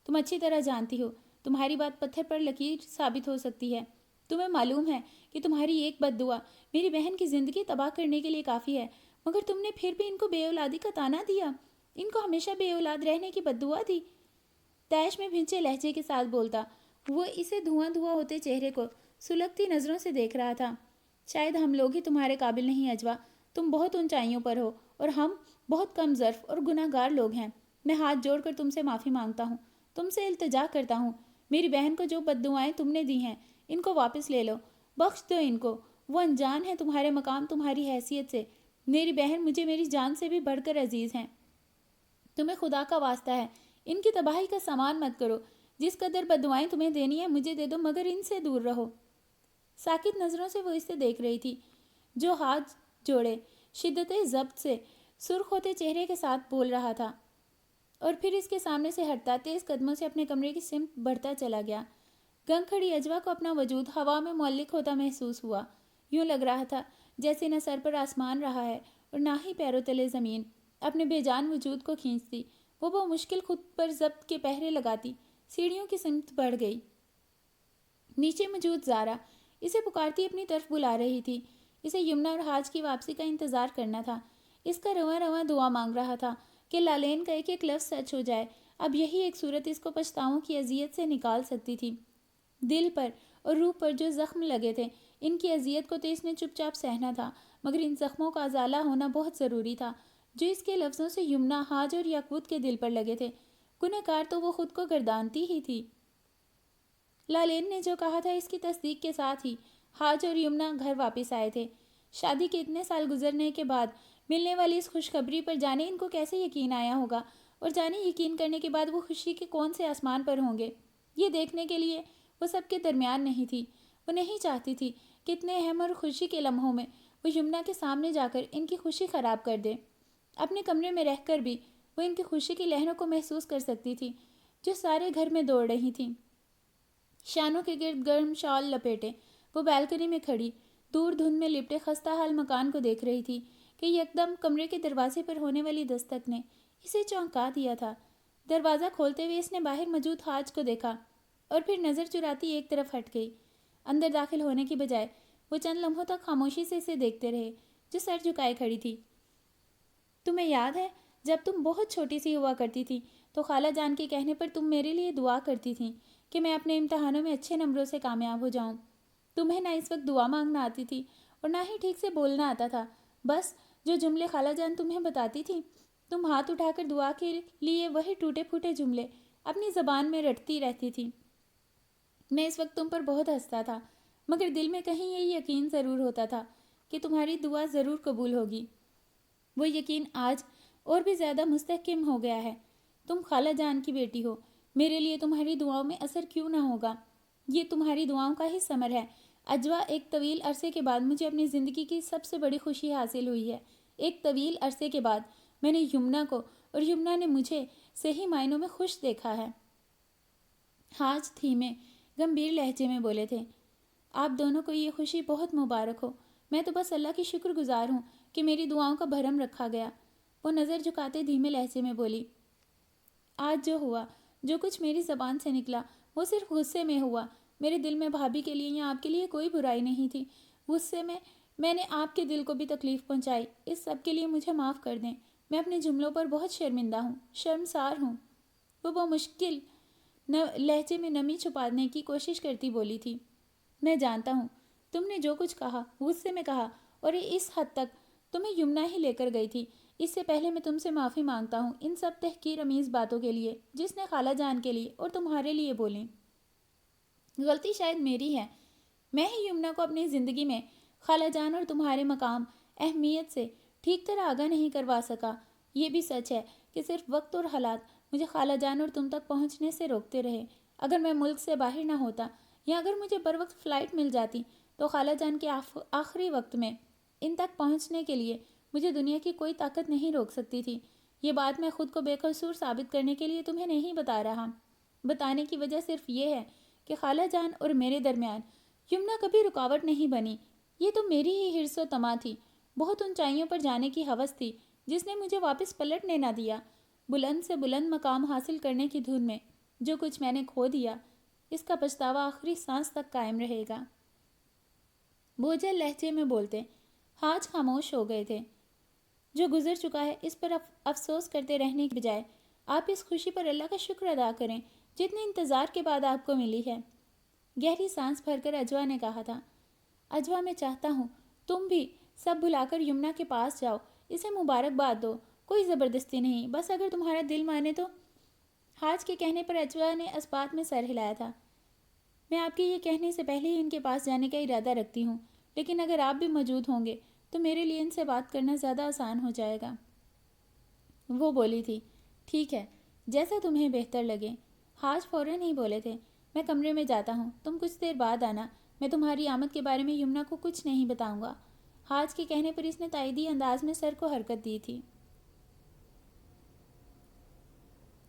تم اچھی طرح جانتی ہو تمہاری بات پتھر پر لکیر ثابت ہو سکتی ہے، تمہیں معلوم ہے کہ تمہاری ایک بد دعا میری بہن کی زندگی تباہ کرنے کے لیے کافی ہے، مگر تم نے پھر بھی ان کو بے اولادی کا طعنہ دیا، ان کو ہمیشہ بے اولاد رہنے کی بد دعا دی۔ تیش میں بھنچے لہجے کے ساتھ بولتا وہ اسے دھواں دھواں ہوتے چہرے کو سلگتی نظروں سے دیکھ رہا تھا۔ شاید ہم لوگ ہی تمہارے قابل نہیں اجوا، تم بہت اونچائیوں پر ہو اور ہم بہت کم ظرف اور گناہ گار لوگ ہیں۔ میں ہاتھ جوڑ کر تم سے معافی مانگتا ہوں، تم سے التجا کرتا ہوں، میری بہن کو جو بد دعائیں تم نے دی ہیں ان کو واپس لے لو، بخش دو ان کو، وہ انجان ہے تمہارے مقام تمہاری حیثیت سے، میری بہن مجھے میری جان سے بھی بڑھ کر عزیز ہیں، تمہیں خدا کا واسطہ ہے ان کی تباہی کا سامان مت کرو، جس قدر بد دعائیں تمہیں دینی ہیں مجھے دے دو مگر ان سے دور رہو۔ ساکت نظروں سے وہ اسے دیکھ رہی تھی جو ہاتھ جوڑے شدت ضبط سے سرخ ہوتے چہرے کے ساتھ بول رہا تھا، اور پھر اس کے سامنے سے ہٹتا تیز قدموں سے اپنے کمرے کی سمت بڑھتا چلا گیا۔ گنگ کھڑی اجوا کو اپنا وجود ہوا میں معلق ہوتا محسوس ہوا، یوں لگ رہا تھا جیسے نہ سر پر آسمان رہا ہے اور نہ ہی پیروں تلے زمین، اپنے بے جان وجود کو کھینچتی وہ بمشکل خود پر ضبط کے پہرے لگاتی سیڑھیوں کی سمت بڑھ گئی۔ نیچے موجود زارا اسے پکارتی اپنی طرف بلا رہی تھی، اسے یمنا اور حاج کی واپسی کا انتظار کرنا تھا، اس کا رواں رواں دعا مانگ رہا تھا کہ لالین کا ایک ایک لفظ سچ ہو جائے، اب یہی ایک صورت اس کو پچھتاؤں کی اذیت سے نکال سکتی تھی۔ دل پر اور روح پر جو زخم لگے تھے ان کی اذیت کو تو اس نے چپ چاپ سہنا تھا، مگر ان زخموں کا ازالہ ہونا بہت ضروری تھا جو اس کے لفظوں سے یمنا، حاج اور یاقوت کے دل پر لگے تھے۔ گنہگار تو وہ خود کو گردانتی ہی تھی۔ لالین نے جو کہا تھا اس کی تصدیق کے ساتھ ہی حاج اور یمنا گھر واپس آئے تھے۔ شادی کے اتنے سال گزرنے کے بعد ملنے والی اس خوشخبری پر جانے ان کو کیسے یقین آیا ہوگا، اور جانے یقین کرنے کے بعد وہ خوشی کے کون سے آسمان پر ہوں گے، یہ دیکھنے کے لیے وہ سب کے درمیان نہیں تھی۔ وہ نہیں چاہتی تھی کہ اتنے اہم اور خوشی کے لمحوں میں وہ یمنا کے سامنے جا کر ان کی خوشی خراب کر دے۔ اپنے کمرے میں رہ کر بھی وہ ان کی خوشی کی لہروں کو محسوس کر سکتی تھی جو سارے گھر میں دوڑ رہی تھیں۔ شانوں کے گرد گرم شال لپیٹے وہ بالکنی میں کھڑی دور دھند میں لپٹے خستہ حال مکان کو دیکھ رہی تھی کہ یکدم کمرے کے دروازے پر ہونے والی دستک نے اسے چونکا دیا تھا۔ دروازہ کھولتے ہوئے اس نے باہر موجود حاج کو دیکھا اور پھر نظر چراتی ایک طرف ہٹ گئی۔ اندر داخل ہونے کی بجائے وہ چند لمحوں تک خاموشی سے اسے دیکھتے رہے جو سر جھکائے کھڑی تھی۔ تمہیں یاد ہے جب تم بہت چھوٹی سی ہوا کرتی تھی تو خالہ جان کے کہنے پر تم میرے لیے دعا کرتی تھیں کہ میں اپنے امتحانوں میں اچھے نمبروں سے کامیاب ہو جاؤں۔ تمہیں نہ اس وقت دعا مانگنا آتی تھی اور نہ ہی ٹھیک سے بولنا آتا تھا، بس جو جملے خالہ جان تمہیں بتاتی تھی تم ہاتھ اٹھا کر دعا کے لیے وہی ٹوٹے پھوٹے جملے اپنی زبان میں رٹتی رہتی تھی۔ میں اس وقت تم پر بہت ہنستا تھا، مگر دل میں کہیں یہ یقین ضرور ہوتا تھا کہ تمہاری دعا ضرور قبول ہوگی۔ وہ یقین آج اور بھی زیادہ مستحکم ہو گیا ہے۔ تم خالہ جان کی بیٹی ہو، میرے لیے تمہاری دعاؤں میں اثر کیوں نہ ہوگا؟ یہ تمہاری دعاؤں کا ہی ثمر ہے۔ اجوا، ایک طویل عرصے کے بعد مجھے اپنی زندگی کی سب سے بڑی خوشی حاصل ہوئی ہے۔ ایک طویل عرصے کے بعد میں نے یمنا کو اور یمنا نے مجھے صحیح معنوں میں خوش دیکھا ہے۔ حاج دھیمے گمبھیر لہجے میں بولے تھے، آپ دونوں کو یہ خوشی بہت مبارک ہو۔ میں تو بس اللہ کی شکر گزار ہوں کہ میری دعاؤں کا بھرم رکھا گیا۔ وہ نظر جھکاتے دھیمے لہجے میں بولی، آج جو ہوا، جو کچھ میری زبان سے نکلا، وہ صرف غصے میں ہوا۔ میرے دل میں بھابھی کے لیے یا آپ کے لیے کوئی برائی نہیں تھی۔ غصے میں نے آپ کے دل کو بھی تکلیف پہنچائی۔ اس سب کے لیے مجھے معاف کر دیں۔ میں اپنے جملوں پر بہت شرمندہ ہوں، شرمسار ہوں۔ وہ مشکل لہجے میں نمی چھپانے کی کوشش کرتی بولی تھی، میں جانتا ہوں تم نے جو کچھ کہا غصے میں کہا، اور اس حد تک تمہیں یمنا ہی لے کر گئی تھی۔ اس سے پہلے میں تم سے معافی مانگتا ہوں ان سب تحقیر آمیز باتوں کے لیے جس نے خالہ جان کے لیے اور تمہارے لیے بولیں۔ غلطی شاید میری ہے، میں ہی یمنا کو اپنی زندگی میں خالہ جان اور تمہارے مقام اہمیت سے ٹھیک طرح آگاہ نہیں کروا سکا۔ یہ بھی سچ ہے کہ صرف وقت اور حالات مجھے خالہ جان اور تم تک پہنچنے سے روکتے رہے۔ اگر میں ملک سے باہر نہ ہوتا یا اگر مجھے بر وقت فلائٹ مل جاتی تو خالہ جان کے آخری وقت میں ان تک پہنچنے کے لیے مجھے دنیا کی کوئی طاقت نہیں روک سکتی تھی۔ یہ بات میں خود کو بے قصور ثابت کرنے کے لیے تمہیں نہیں بتا رہا۔ بتانے کی وجہ صرف یہ ہے کہ خالہ جان اور میرے درمیان یمنا کبھی رکاوٹ نہیں بنی۔ یہ تو میری ہی حرص و طمع تھی، بہت اونچائیوں پر جانے کی ہوس تھی جس نے مجھے واپس پلٹنے نہ دیا۔ بلند سے بلند مقام حاصل کرنے کی دھن میں جو کچھ میں نے کھو دیا، اس کا پچھتاوا آخری سانس تک قائم رہے گا۔ بوجھل لہجے میں بولتے حاج خاموش ہو گئے تھے۔ جو گزر چکا ہے اس پر افسوس کرتے رہنے کے بجائے آپ اس خوشی پر اللہ کا شکر ادا کریں جتنے انتظار کے بعد آپ کو ملی ہے۔ گہری سانس بھر کر اجوا نے کہا تھا، اجوا میں چاہتا ہوں تم بھی سب بھلا کر یمنا کے پاس جاؤ، اسے مبارکباد دو، کوئی زبردستی نہیں، بس اگر تمہارا دل مانے تو۔ حاج کے کہنے پر اجوا نے اسبات میں سر ہلایا تھا، میں آپ کے یہ کہنے سے پہلے ہی ان کے پاس جانے کا ارادہ رکھتی ہوں، لیکن اگر آپ بھی موجود ہوں گے تو میرے لیے ان سے بات کرنا زیادہ آسان ہو جائے گا۔ وہ بولی تھی، ٹھیک ہے، جیسا تمہیں بہتر لگے۔ حاج فوراً ہی بولے تھے، میں کمرے میں جاتا ہوں، تم کچھ دیر بعد آنا، میں تمہاری آمد کے بارے میں یمنا کو کچھ نہیں بتاؤں گا۔ حاج کے کہنے پر اس نے تائیدی انداز میں سر کو حرکت دی تھی۔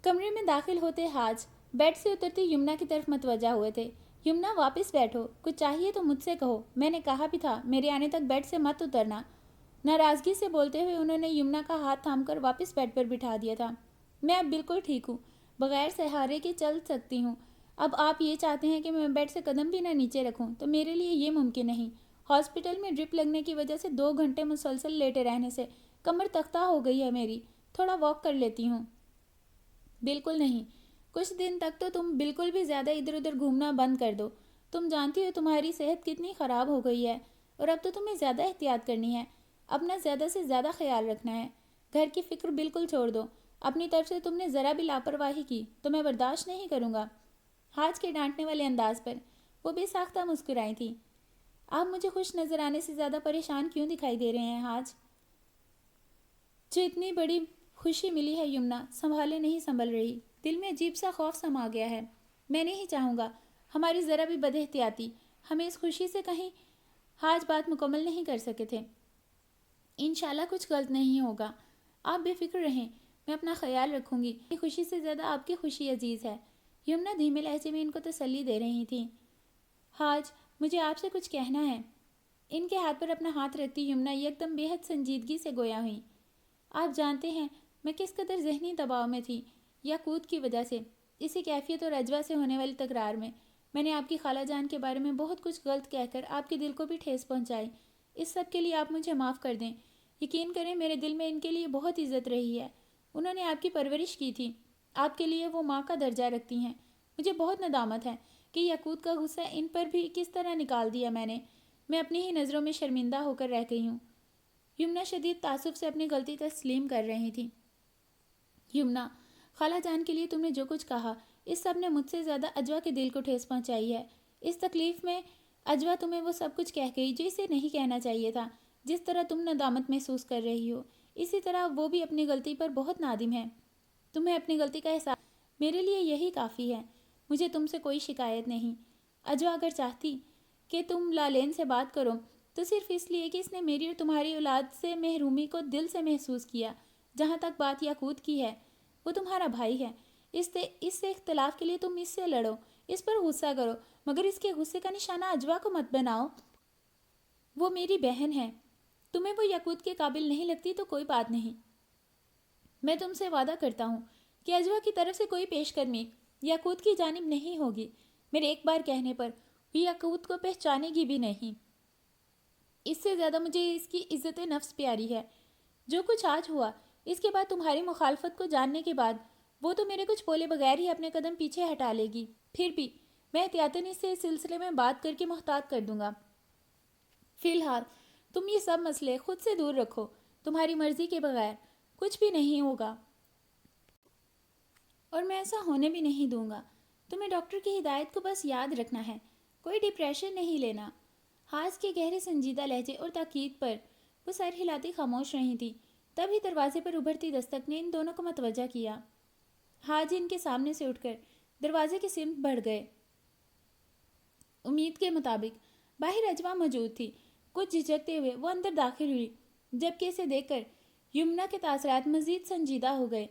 کمرے میں داخل ہوتے حاج بیڈ سے اترتی یمنا کی طرف متوجہ ہوئے تھے۔ یمنا واپس بیٹھو، کچھ چاہیے تو مجھ سے کہو، میں نے کہا بھی تھا میرے آنے تک بیڈ سے مت اترنا۔ ناراضگی سے بولتے ہوئے انہوں نے یمنا کا ہاتھ تھام کر واپس بیڈ پر بٹھا دیا تھا۔ میں اب بالکل ٹھیک ہوں، بغیر سہارے کے چل سکتی ہوں۔ اب آپ یہ چاہتے ہیں کہ میں بیڈ سے قدم بھی نہ نیچے رکھوں تو میرے لیے یہ ممکن نہیں۔ ہاسپٹل میں ڈرپ لگنے کی وجہ سے 2 گھنٹے مسلسل لیٹے رہنے سے کمر تختہ ہو گئی ہے میری، تھوڑا واک کر لیتی ہوں۔ بالکل نہیں، کچھ دن تک تو تم بالکل بھی زیادہ ادھر ادھر گھومنا بند کر دو۔ تم جانتی ہو تمہاری صحت کتنی خراب ہو گئی ہے، اور اب تو تمہیں زیادہ احتیاط کرنی ہے، اپنا زیادہ سے زیادہ خیال رکھنا ہے۔ گھر کی فکر بالکل چھوڑ دو، اپنی طرف سے تم نے ذرا بھی لاپرواہی کی تو میں برداشت نہیں کروں گا۔ حاج کے ڈانٹنے والے انداز پر وہ بے ساختہ مسکرائی تھی۔ آپ مجھے خوش نظر آنے سے زیادہ پریشان کیوں دکھائی دے رہے ہیں حاج؟ جو اتنی بڑی خوشی ملی ہے یمنا سنبھالے نہیں سنبھل رہی، دل میں عجیب سا خوف سما گیا ہے۔ میں نہیں چاہوں گا ہماری ذرا بھی بد احتیاطی ہمیں اس خوشی سے کہیں۔ حاج بات مکمل نہیں کر سکے تھے۔ انشاءاللہ کچھ غلط نہیں ہوگا، آپ بے فکر رہیں، میں اپنا خیال رکھوں گی، خوشی سے زیادہ آپ کی خوشی عزیز ہے۔ یمنا دھیمے لہجے میں ان کو تسلی دے رہی تھی۔ حاج، مجھے آپ سے کچھ کہنا ہے۔ ان کے ہاتھ پر اپنا ہاتھ رکھتی یمنا یکدم بے حد سنجیدگی سے گویا ہوئی۔ آپ جانتے ہیں میں کس قدر ذہنی دباؤ میں تھی یاقوت کی وجہ سے، اسی کیفیت اور اجوا سے ہونے والی تکرار میں نے آپ کی خالہ جان کے بارے میں بہت کچھ غلط کہہ کر آپ کے دل کو بھی ٹھیس پہنچائی۔ اس سب کے لیے آپ مجھے معاف کر دیں۔ یقین کریں میرے دل میں ان کے لیے بہت عزت رہی ہے، انہوں نے آپ کی پرورش کی تھی، آپ کے لیے وہ ماں کا درجہ رکھتی ہیں۔ مجھے بہت ندامت ہے کہ یاقوت کا غصہ ان پر بھی کس طرح نکال دیا میں اپنی ہی نظروں میں شرمندہ ہو کر رہ گئی ہوں۔ یمنا شدید تعصب سے اپنی غلطی تسلیم کر رہی تھی۔ یمنا، خالہ جان کے لیے تم نے جو کچھ کہا، اس سب نے مجھ سے زیادہ اجوا کے دل کو ٹھیس پہنچائی ہے۔ اس تکلیف میں اجوا تمہیں وہ سب کچھ کہہ گئی جو اسے نہیں کہنا چاہیے تھا. جس طرح تم ندامت محسوس کر رہی ہو اسی طرح وہ بھی اپنی غلطی پر بہت نادم ہے. تمہیں اپنی غلطی کا احساس. میرے لیے یہی کافی ہے. مجھے تم سے کوئی شکایت نہیں. اجوا اگر چاہتی کہ تم لالین سے بات کرو تو صرف اس لیے کہ اس نے میری اور تمہاری اولاد سے محرومی کو دل سے محسوس کیا. جہاں تک بات یاقوت کی ہے وہ تمہارا بھائی ہے. اس سے اختلاف کے لیے تم اس سے لڑو, اس پر غصہ کرو, مگر اس کے غصے کا نشانہ اجوا کو مت بناؤ. وہ میری بہن ہے. تمہیں وہ یاقوت کے قابل نہیں لگتی تو کوئی بات نہیں. میں تم سے وعدہ کرتا ہوں کہ اجوا کی طرف سے کوئی پیش قدمی یاقوت کی جانب نہیں ہوگی. میرے ایک بار کہنے پر وہ یاقوت کو پہچانے گی بھی نہیں. اس سے زیادہ مجھے اس کی عزت نفس پیاری ہے. جو کچھ آج ہوا اس کے بعد تمہاری مخالفت کو جاننے کے بعد وہ تو میرے کچھ بولے بغیر ہی اپنے قدم پیچھے ہٹا لے گی. پھر بھی میں احتیاطاً اس سے اس سلسلے میں بات کر کے محتاط کر دوں گا. فی الحال تم یہ سب مسئلے خود سے دور رکھو. تمہاری مرضی کے بغیر کچھ بھی نہیں ہوگا اور میں ایسا ہونے بھی نہیں دوں گا. تمہیں ڈاکٹر کی ہدایت کو بس یاد رکھنا ہے. کوئی ڈپریشن نہیں لینا. حاج کے گہرے سنجیدہ لہجے اور تاکید پر وہ سر ہلاتی خاموش رہی تھی. تبھی دروازے پر ابھرتی دستک نے ان دونوں کو متوجہ کیا. حاج ان کے سامنے سے اٹھ کر دروازے کی سمت بڑھ گئے. امید کے مطابق باہر اجوا موجود تھی. کچھ جھجکتے ہوئے وہ اندر داخل ہوئی, جبکہ اسے دیکھ کر یمنا کے تاثرات مزید سنجیدہ ہو گئے.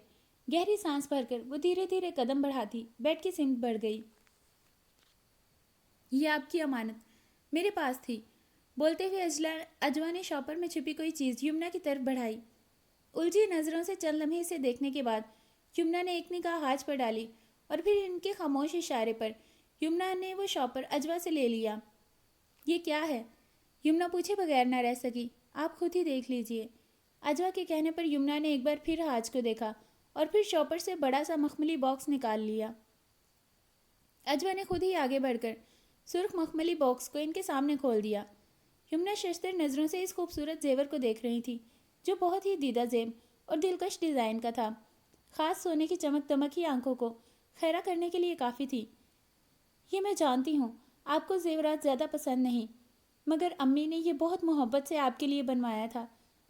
گہری سانس بھر کر وہ دھیرے دھیرے قدم بڑھاتی بیڈ کی سمت بڑھ گئی. یہ آپ کی امانت میرے پاس تھی. بولتے ہوئے اجوا نے شاپر میں چھپی کوئی چیز یمنا کی طرف بڑھائی. الجھی نظروں سے چند لمحے سے دیکھنے کے بعد یمنا نے ایک نگاہ حاج پر ڈالی اور پھر ان کے خاموش اشارے پر یمنا نے وہ شاپر اجوا سے لے لیا. یہ کیا ہے؟ یمنا پوچھے بغیر نہ رہ سکی. آپ خود ہی دیکھ لیجئے. اجوا کے کہنے پر یمنا نے ایک بار پھر حاج کو دیکھا اور پھر شاپر سے بڑا سا مخملی باکس نکال لیا. اجوا نے خود ہی آگے بڑھ کر سرخ مخملی باکس کو ان کے سامنے کھول دیا. یمنا ششدر نظروں سے اس خوبصورت زیور کو دیکھ رہی تھی جو بہت ہی دیدہ زیب اور دلکش ڈیزائن کا تھا. خاص سونے کی چمک دمک ہی آنکھوں کو خیرہ کرنے کے لیے کافی تھی. یہ میں جانتی ہوں آپ کو زیورات زیادہ پسند نہیں, مگر امی نے یہ بہت محبت سے آپ کے لیے بنوایا تھا.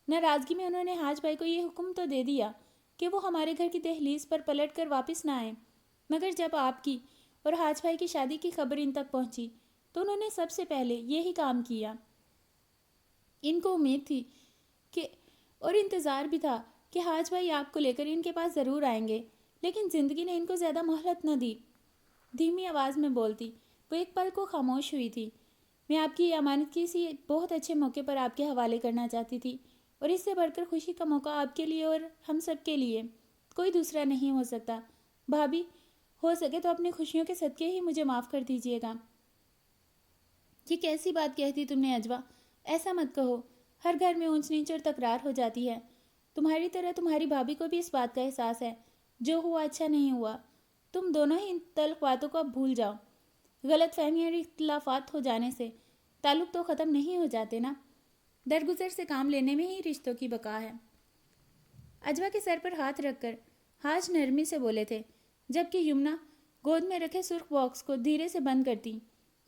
ناراضگی میں انہوں نے حاج بھائی کو یہ حکم تو دے دیا کہ وہ ہمارے گھر کی دہلیز پر پلٹ کر واپس نہ آئیں, مگر جب آپ کی اور حاج بھائی کی شادی کی خبر ان تک پہنچی تو انہوں نے سب سے پہلے یہی کام کیا. ان کو امید تھی کہ اور انتظار بھی تھا کہ حاج بھائی آپ کو لے کر ان کے پاس ضرور آئیں گے, لیکن زندگی نے ان کو زیادہ مہلت نہ دی. دھیمی آواز میں بولتی وہ ایک پل کو خاموش ہوئی تھی. میں آپ کی امانت کسی بہت اچھے موقع پر آپ کے حوالے کرنا چاہتی تھی, اور اس سے بڑھ کر خوشی کا موقع آپ کے لیے اور ہم سب کے لیے کوئی دوسرا نہیں ہو سکتا. بھابھی, ہو سکے تو اپنی خوشیوں کے صدقے ہی مجھے معاف کر دیجیے گا. یہ کیسی بات کہتی تم نے اجوا؟ ایسا مت کہو. ہر گھر میں اونچ نیچ اور تکرار ہو جاتی ہے. تمہاری طرح تمہاری بھابھی کو بھی اس بات کا احساس ہے. جو ہوا اچھا نہیں ہوا. تم دونوں ہی ان تلخ باتوں کو اب بھول جاؤ. غلط فہمیاں اور اختلافات ہو جانے سے تعلق تو ختم نہیں ہو جاتے نا. درگزر سے کام لینے میں ہی رشتوں کی بقا ہے. اجوا کے سر پر ہاتھ رکھ کر حاج نرمی سے بولے تھے, جبکہ یمنا گود میں رکھے سرخ باکس کو دھیرے سے بند کرتی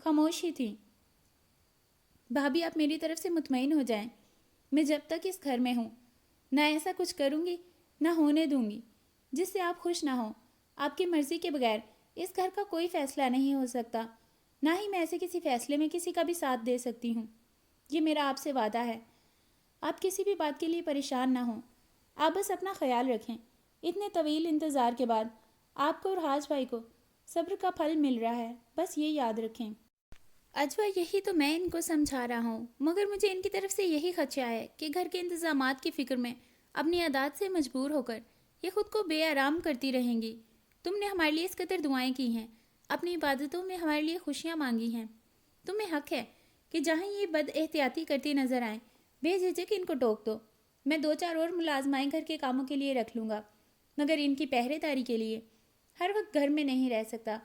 خاموش ہی تھی. بھابھی, آپ میری طرف سے مطمئن ہو جائیں. میں جب تک اس گھر میں ہوں نہ ایسا کچھ کروں گی نہ ہونے دوں گی جس سے آپ خوش نہ ہوں. آپ کی مرضی کے بغیر اس گھر کا کوئی فیصلہ نہیں ہو سکتا, نہ ہی میں ایسے کسی فیصلے میں کسی کا بھی ساتھ دے سکتی ہوں. یہ میرا آپ سے وعدہ ہے. آپ کسی بھی بات کے لیے پریشان نہ ہوں. آپ بس اپنا خیال رکھیں. اتنے طویل انتظار کے بعد آپ کو اور حاج بھائی کو صبر کا پھل مل رہا ہے, بس یہ یاد رکھیں. اجوا, یہی تو میں ان کو سمجھا رہا ہوں, مگر مجھے ان کی طرف سے یہی خدشہ ہے کہ گھر کے انتظامات کی فکر میں اپنی عادات سے مجبور ہو کر یہ خود کو بے آرام کرتی رہیں گی. تم نے ہمارے لیے اس قدر دعائیں کی ہیں, اپنی عبادتوں میں ہمارے لیے خوشیاں مانگی ہیں. تمہیں حق ہے کہ جہاں یہ بد احتیاطی کرتی نظر آئیں بے جھجک ان کو ٹوک دو. میں 2-4 اور ملازمائیں گھر کے کاموں کے لیے رکھ لوں گا, مگر ان کی پہرے داری کے لیے ہر وقت گھر میں نہیں رہ سکتا.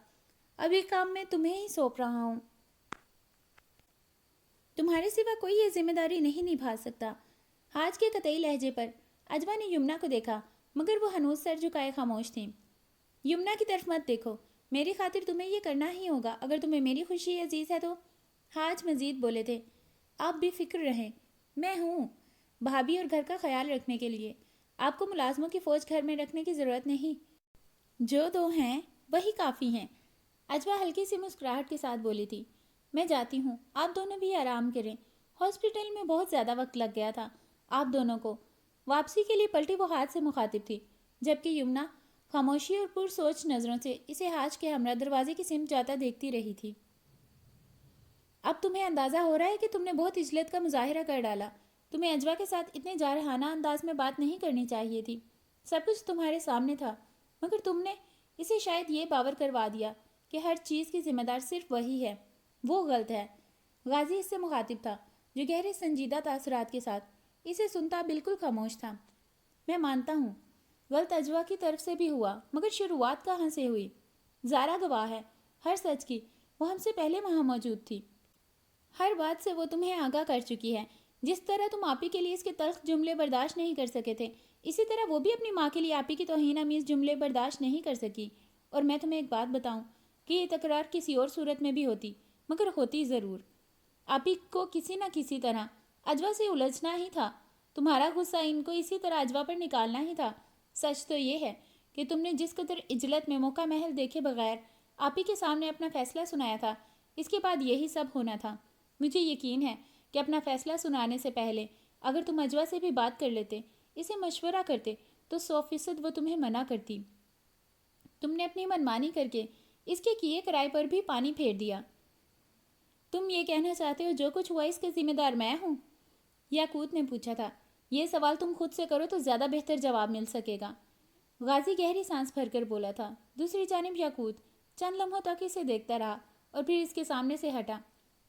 اب یہ کام میں تمہیں ہی سونپ رہا ہوں. تمہارے سوا کوئی یہ ذمہ داری نہیں نبھا سکتا. حاج کے قطعی لہجے پر اجوا نے یمنا کو دیکھا, مگر وہ ہنوز سر جھکائے خاموش تھیں. یمنا کی طرف مت دیکھو. میری خاطر تمہیں یہ کرنا ہی ہوگا. اگر تمہیں میری خوشی عزیز ہے تو حاج مزید بولے تھے، آپ بے فکر رہیں، میں ہوں بھابھی اور گھر کا خیال رکھنے کے لیے. آپ کو ملازموں کی فوج گھر میں رکھنے کی ضرورت نہیں، جو دو ہیں وہی کافی ہیں. اجوا ہلکی سی مسکراہٹ کے ساتھ بولی تھی، میں جاتی ہوں، آپ دونوں بھی آرام کریں. ہاسپٹل میں بہت زیادہ وقت لگ گیا تھا آپ دونوں کو. واپسی کے لیے پلٹی وہ حاج سے مخاطب تھی، جبکہ یمنا خاموشی اور پر سوچ نظروں سے اسے حاج کے ہمراہ دروازے کی سمت جاتا دیکھتی رہی تھی. اب تمہیں اندازہ ہو رہا ہے کہ تم نے بہت عجلت کا مظاہرہ کر ڈالا. تمہیں اجوا کے ساتھ اتنے جارحانہ انداز میں بات نہیں کرنی چاہیے تھی. سب کچھ تمہارے سامنے تھا، مگر تم نے اسے شاید یہ باور کروا دیا کہ ہر چیز کی ذمہ دار صرف وہی ہے. وہ غلط ہے. غازی اس سے مخاطب تھا، جو گہرے سنجیدہ تاثرات کے ساتھ اسے سنتا بالکل خاموش تھا. میں مانتا ہوں غلط اجوا کی طرف سے بھی ہوا، مگر شروعات کہاں سے ہوئی؟ زارا گواہ ہے ہر سچ کی، وہ ہم سے پہلے وہاں موجود تھی. ہر بات سے وہ تمہیں آگاہ کر چکی ہے. جس طرح تم آپی کے لیے اس کے تلخ جملے برداشت نہیں کر سکے تھے، اسی طرح وہ بھی اپنی ماں کے لیے آپی کی توہین آمیز جملے برداشت نہیں کر سکی. اور میں تمہیں ایک بات بتاؤں کہ یہ تکرار کسی اور صورت میں بھی ہوتی، مگر ہوتی ضرور. آپی کو کسی نہ کسی طرح اجوا سے الجھنا ہی تھا. تمہارا غصہ ان کو اسی طرح اجوا پر نکالنا ہی تھا. سچ تو یہ ہے کہ تم نے جس قدر عجلت میں موقع محل دیکھے بغیر آپی کے سامنے اپنا فیصلہ سنایا تھا، اس کے بعد یہی سب ہونا تھا. مجھے یقین ہے کہ اپنا فیصلہ سنانے سے پہلے اگر تم اجوا سے بھی بات کر لیتے، اسے مشورہ کرتے، تو 100% وہ تمہیں منع کرتی. تم نے اپنی منمانی کر کے اس کے کیے کرائے پر بھی پانی پھیر دیا. تم یہ کہنا چاہتے ہو جو کچھ ہوا اس کا ذمہ دار میں ہوں؟ یاقوت نے پوچھا تھا. یہ سوال تم خود سے کرو تو زیادہ بہتر جواب مل سکے گا. غازی گہری سانس بھر کر بولا تھا. دوسری جانب یاقوت چند لمحوں تک اسے دیکھتا رہا اور پھر اس کے سامنے سے ہٹا.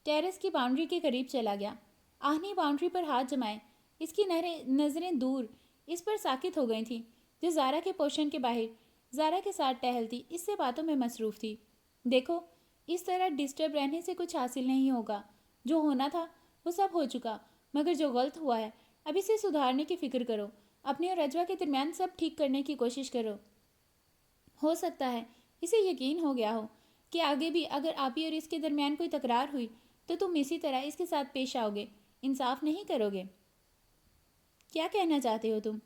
ٹیرس کی باؤنڈری کے قریب چلا گیا. آہنی باؤنڈری پر ہاتھ جمائے اس کی نظریں دور اس پر ساکت ہو گئی تھیں جو زارا کے پوشن کے باہر زارا کے ساتھ ٹہلتی اس سے باتوں میں مصروف تھی. دیکھو، اس طرح ڈسٹرب رہنے سے کچھ حاصل نہیں ہوگا. جو ہونا تھا وہ سب ہو چکا، مگر جو غلط ہوا ہے اب اسے سدھارنے کی فکر کرو. اپنے اور اجوا کے درمیان سب ٹھیک کرنے کی کوشش کرو. ہو سکتا ہے اسے یقین ہو گیا ہو کہ آگے بھی اگر آپی اور اس کے درمیان کوئی تکرار ہوئی تو تم اسی طرح اس کے ساتھ پیش آؤ گے، انصاف نہیں کرو گے. کیا کہنا چاہتے ہو تم؟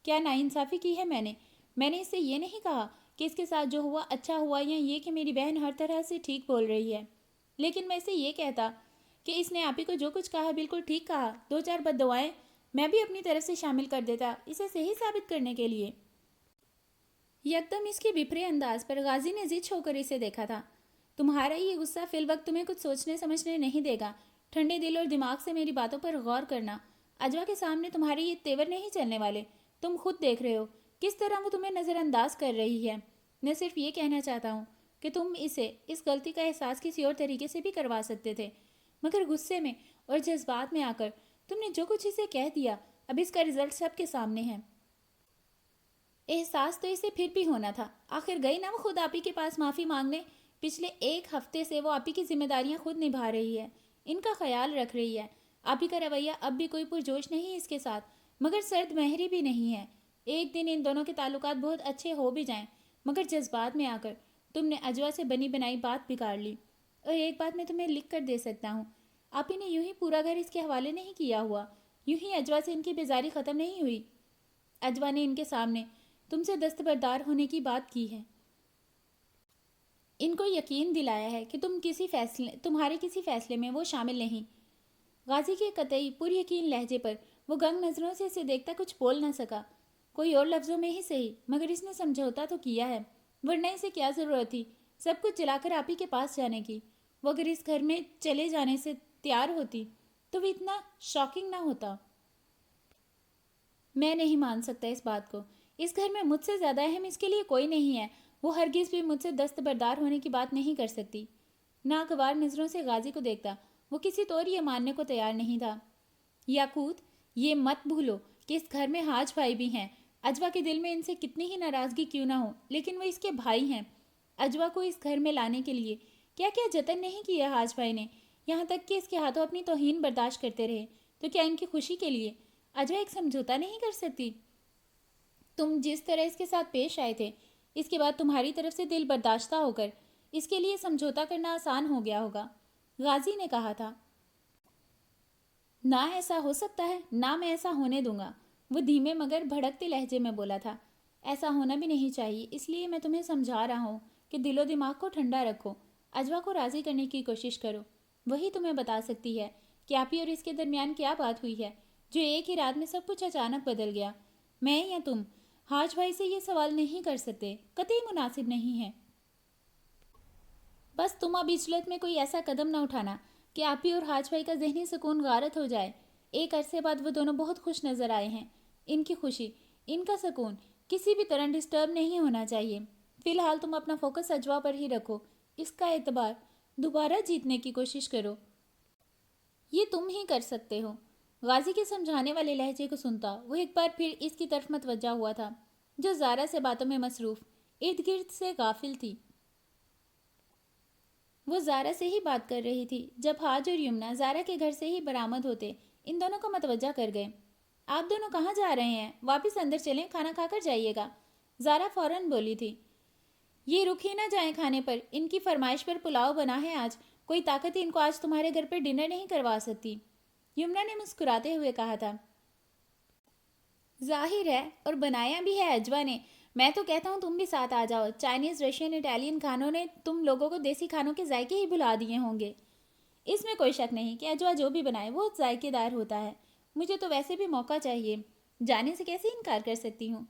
کیا ناانصافی کی ہے میں نے اس سے یہ نہیں کہا کہ اس کے ساتھ جو ہوا اچھا ہوا یا یہ کہ میری بہن ہر طرح سے ٹھیک بول رہی ہے. لیکن میں اسے یہ کہتا کہ اس نے آپی کو جو کچھ کہا بالکل ٹھیک کہا. 2-4 بد دعائیں میں بھی اپنی طرف سے شامل کر دیتا اسے صحیح ثابت کرنے کے لیے. یکدم اس کے بپھرے انداز پر غازی نے ضد ہو کر اسے دیکھا تھا. تمہارا یہ غصہ فی الوقت تمہیں کچھ سوچنے سمجھنے نہیں دے گا. ٹھنڈے دل اور دماغ سے میری باتوں پر غور کرنا. اجوا کے سامنے تمہارے یہ تیور نہیں چلنے والے. تم خود دیکھ رہے ہو کس طرح وہ تمہیں نظر انداز کر رہی ہے. میں صرف یہ کہنا چاہتا ہوں کہ تم اسے اس غلطی کا احساس کسی اور طریقے سے بھی کروا سکتے تھے، مگر غصے میں اور جذبات میں آ کر تم نے جو کچھ اسے کہہ دیا، اب اس کا رزلٹ سب کے سامنے ہے. احساس تو اسے پھر بھی ہونا تھا. آخر گئی نا وہ خود آپی کے پاس معافی مانگنے. پچھلے 1 ہفتے سے وہ آپی کی ذمہ داریاں خود نبھا رہی ہے، ان کا خیال رکھ رہی ہے. آپی کا رویہ اب بھی کوئی پرجوش نہیں اس کے ساتھ، مگر سرد مہری بھی نہیں ہے. ایک دن ان دونوں کے تعلقات بہت اچھے ہو بھی جائیں، مگر جذبات میں آ کر تم نے اجوا سے بنی بنائی بات بگاڑ لی. اور ایک بات میں تمہیں لکھ کر دے سکتا ہوں، آپی نے یوں ہی پورا گھر اس کے حوالے نہیں کیا ہوا، یوں ہی اجوا سے ان کی بیزاری ختم نہیں ہوئی. اجوا نے ان کے سامنے تم سے دستبردار ہونے کی بات کی ہے، ان کو یقین دلایا ہے کہ تمہارے کسی فیصلے میں وہ شامل نہیں. غازی کے قطعی پر یقین لہجے پر وہ گنگ نظروں سے اسے دیکھتا کچھ بول نہ سکا. کوئی اور لفظوں میں ہی صحیح، مگر اس نے سمجھوتا تو کیا ہے، ورنہ اسے کیا ضرورت تھی سب کچھ جلا کر آپی کے پاس جانے کی. وہ اگر اس گھر میں چلے جانے سے تیار ہوتی تو وہ اتنا شاکنگ نہ ہوتا. میں نہیں مان سکتا اس بات کو. اس گھر میں مجھ سے زیادہ اہم اس کے لیے کوئی نہیں ہے. وہ ہرگز بھی مجھ سے دستبردار ہونے کی بات نہیں کر سکتی. ناگوار نظروں سے غازی کو دیکھتا وہ کسی طور یہ ماننے کو تیار نہیں تھا. یاقوت، یہ مت بھولو کہ اس گھر میں حاج بھائی بھی ہیں. اجوا کے دل میں ان سے کتنی ہی ناراضگی کیوں نہ ہو، لیکن وہ اس کے بھائی ہیں. اجوا کو اس گھر میں لانے کے لیے کیا کیا جتن نہیں کیا حاج بھائی نے، یہاں تک کہ اس کے ہاتھوں اپنی توہین برداشت کرتے رہے. تو کیا ان کی خوشی کے لیے اجوا ایک سمجھوتا نہیں کر سکتی؟ تم جس طرح اس کے ساتھ پیش آئے تھے، اس کے بعد تمہاری طرف سے دل برداشتہ ہو کر اس کے لیے سمجھوتا کرنا آسان ہو گیا ہوگا. غازی نے کہا تھا۔ نہ ایسا ہو سکتا ہے، نہ میں ایسا ہونے دوں گا، وہ دھیمے مگر بھڑکتے لہجے میں بولا تھا۔ ایسا ہونا بھی نہیں چاہیے، اس لیے میں تمہیں سمجھا رہا ہوں کہ دل و دماغ کو ٹھنڈا رکھو، اجوا کو راضی کرنے کی کوشش کرو، وہی تمہیں بتا سکتی ہے کہ آپی اور اس کے درمیان کیا بات ہوئی ہے جو ایک ہی رات میں سب کچھ اچانک بدل گیا۔ میں یا تم حاج بھائی سے یہ سوال نہیں کر سکتے، قطعی مناسب نہیں ہے۔ بس تم اب اجلت میں کوئی ایسا قدم نہ اٹھانا کہ آپی اور حاج بھائی کا ذہنی سکون غارت ہو جائے۔ ایک عرصے بعد وہ دونوں بہت خوش نظر آئے ہیں، ان کی خوشی، ان کا سکون کسی بھی طرح ڈسٹرب نہیں ہونا چاہیے۔ فی الحال تم اپنا فوکس اجوا پر ہی رکھو، اس کا اعتبار دوبارہ جیتنے کی کوشش کرو، یہ تم ہی کر سکتے ہو۔ غازی کے سمجھانے والے لہجے کو سنتا وہ ایک بار پھر اس کی طرف متوجہ ہوا تھا جو زارا سے باتوں میں مصروف، ارد گرد سے غافل تھی۔ وہ زارا سے ہی بات کر رہی تھی جب حاج اور یمنا زارا کے گھر سے ہی برآمد ہوتے ان دونوں کو متوجہ کر گئے۔ آپ دونوں کہاں جا رہے ہیں؟ واپس اندر چلیں، کھانا کھا کر جائیے گا، زارا فوراً بولی تھی۔ یہ رک ہی نہ جائیں کھانے پر، ان کی فرمائش پر پلاؤ بنا ہے آج، کوئی طاقت ان کو آج تمہارے گھر پر ڈنر نہیں کروا سکتی، یمنا نے مسکراتے ہوئے کہا تھا۔ ظاہر ہے، اور بنایا بھی ہے اجوا نے، میں تو کہتا ہوں تم بھی ساتھ آ جاؤ، چائنیز، رشین، اٹالین کھانوں نے تم لوگوں کو دیسی کھانوں کے ذائقے ہی بھلا دیے ہوں گے۔ اس میں کوئی شک نہیں کہ اجوا جو بھی بنائے وہ ذائقے دار ہوتا ہے، مجھے تو ویسے بھی موقع چاہیے، جانے سے کیسے انکار کر سکتی ہوں۔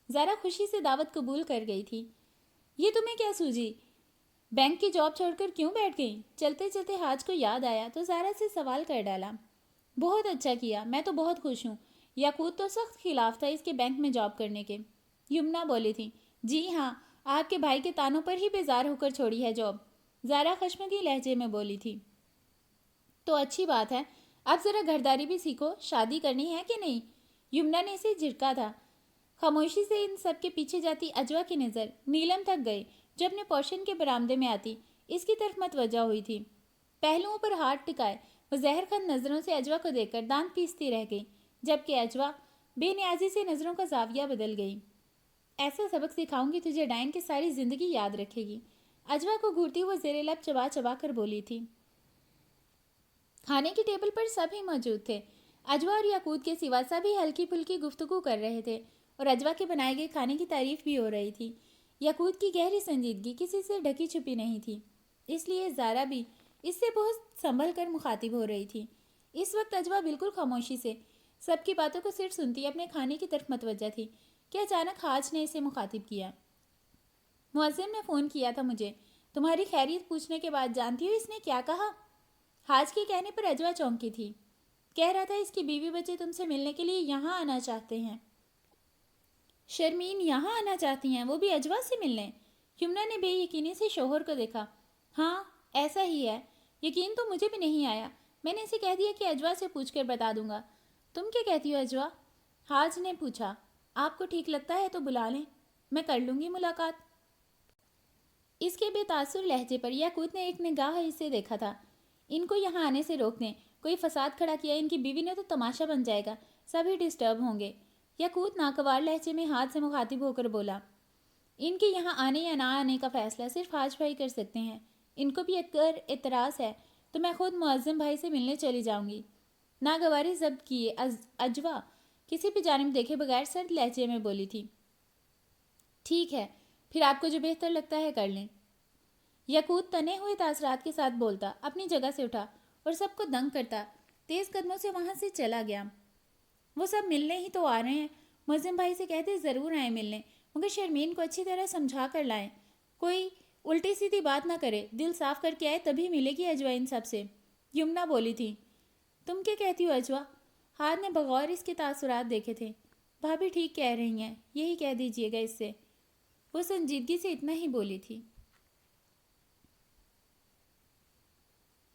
زارا خوشی سے دعوت قبول کر گئی تھی۔ یہ تمہیں کیا سوجی؟ بینک کی جاب چھوڑ کر کیوں بیٹھ گئی؟ چلتے چلتے حاج کو یاد آیا تو زارا سے سوال کر ڈالا۔ بہت اچھا کیا، میں تو بہت خوش ہوں، یاقوت تو سخت خلاف تھا اس کے بینک میں جاب کرنے کے، یمنا بولی تھی۔ جی ہاں، آپ کے بھائی کے تانوں پر ہی بیزار ہو کر چھوڑی ہے جاب، زارا خشمگین لہجے میں بولی تھی۔ تو اچھی بات ہے، اب ذرا گھرداری بھی سیکھو، شادی کرنی ہے کہ نہیں؟ یمنا نے اسے جھڑکا تھا۔ خاموشی سے ان سب کے پیچھے جاتی اجوا کی نظر نیلم تک گئی جو اپنے پورشن کے برآمدے میں آتی اس کی طرف متوجہ ہوئی تھی۔ پہلوؤں پر ہاتھ ٹکائے وہ زہر خند نظروں سے اجوا کو دیکھ کر دانت پیستی رہ گئی، جبکہ اجوا بے نیازی سے نظروں کا زاویہ بدل گئی۔ ایسا سبق سکھاؤں گی تجھے ڈائن کی ساری زندگی یاد رکھے گی، اجوا کو گھورتی وہ زیر لب چبا چبا کر بولی تھی۔ کھانے کی ٹیبل پر سب ہی موجود تھے، اجوا اور یاقوت کے سوا سبھی ہلکی پھلکی گفتگو کر رہے تھے اور اجوا کے بنائے گئے کھانے کی تعریف بھی ہو رہی تھی۔ یاقوت کی گہری سنجیدگی کسی سے ڈھکی چھپی نہیں تھی، اس لیے زارا بھی اس سے بہت سنبھل کر مخاطب ہو رہی تھی۔ اس وقت اجوا بالکل خاموشی سے سب کی باتوں کو صرف سنتی اپنے کھانے کی طرف متوجہ تھی کہ اچانک حاج نے اسے مخاطب کیا۔ مؤذن نے فون کیا تھا مجھے، تمہاری خیریت پوچھنے کے بعد جانتی ہو اس نے کیا کہا؟ حاج کے کہنے پر اجوا چونکی تھی۔ کہہ رہا تھا اس کی بیوی بچے تم سے ملنے کے لیے یہاں آنا چاہتے ہیں۔ شرمین یہاں آنا چاہتی ہیں، وہ بھی اجوا سے ملنے؟ یمنا نے بے یقینی سے شوہر کو دیکھا۔ ہاں ایسا ہی ہے، یقین تو مجھے بھی نہیں آیا، میں نے اسے کہہ دیا کہ اجوا سے پوچھ کر بتا دوں گا۔ تم کیا کہتی ہو اجوا؟ حاج نے پوچھا۔ آپ کو ٹھیک لگتا ہے تو بلا لیں، میں کر لوں گی ملاقات۔ اس کے بے تاثر لہجے پر یاقوت نے ایک نگاہ اسے دیکھا تھا۔ ان کو یہاں آنے سے روک دیں، کوئی فساد کھڑا کیا ان کی بیوی نے تو تماشا بن جائے گا، سبھی ڈسٹرب ہوں گے۔ یاقوت ناگوار لہجے میں حاج سے مخاطب ہو کر بولا۔ ان کے یہاں آنے یا نہ آنے کا فیصلہ صرف حاج بھائی کر سکتے ہیں، ان کو بھی اگر اعتراض ہے تو میں خود معظم بھائی سے ملنے چلی جاؤں گی۔ ناگواری ضبط کیے اجوا کسی بھی جانب دیکھے بغیر سرد لہجے میں بولی تھی۔ ٹھیک ہے، پھر آپ کو جو بہتر لگتا ہے کر لیں۔ یاقوت تنے ہوئے تاثرات کے ساتھ بولتا اپنی جگہ سے اٹھا اور سب کو دنگ کرتا تیز قدموں سے وہاں سے چلا گیا۔ وہ سب ملنے ہی تو آ رہے ہیں، معظم بھائی سے کہتے ضرور آئیں ملنے، مگر شرمین کو اچھی طرح سمجھا کر لائیں، کوئی الٹی سیدھی بات نہ کرے، دل صاف کر کے آئے تبھی ملے گی اجوا ان سب سے، یمنا بولی تھی۔ تم کیا کہتی ہو اجوا؟ حاج نے بغور اس کے تاثرات دیکھے تھے۔ بھابھی ٹھیک کہہ رہی ہیں، یہی کہہ دیجیے گا اس سے، وہ سنجیدگی سے اتنا ہی بولی تھی۔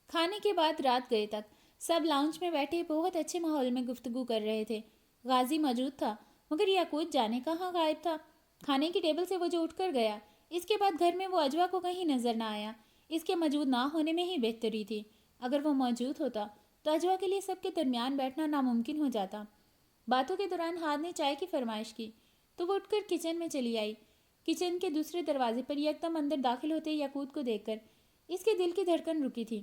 کھانے کے بعد رات گئے تک سب لاؤنج میں بیٹھے بہت اچھے ماحول میں گفتگو کر رہے تھے۔ غازی موجود تھا مگر یاقوت جانے کہاں غائب تھا۔ کھانے کی ٹیبل سے وہ جو اٹھ کر گیا، اس کے بعد گھر میں وہ اجوا کو کہیں نظر نہ آیا۔ اس کے موجود نہ ہونے میں ہی بہتری تھی، اگر وہ موجود ہوتا تو اجوا کے لیے سب کے درمیان بیٹھنا ناممکن ہو جاتا۔ باتوں کے دوران حاج نے چائے کی فرمائش کی تو وہ اٹھ کر کچن میں چلی آئی۔ کچن کے دوسرے دروازے پر یکدم اندر داخل ہوتے یاقوت کو دیکھ کر اس کے دل کی دھڑکن رکی تھی۔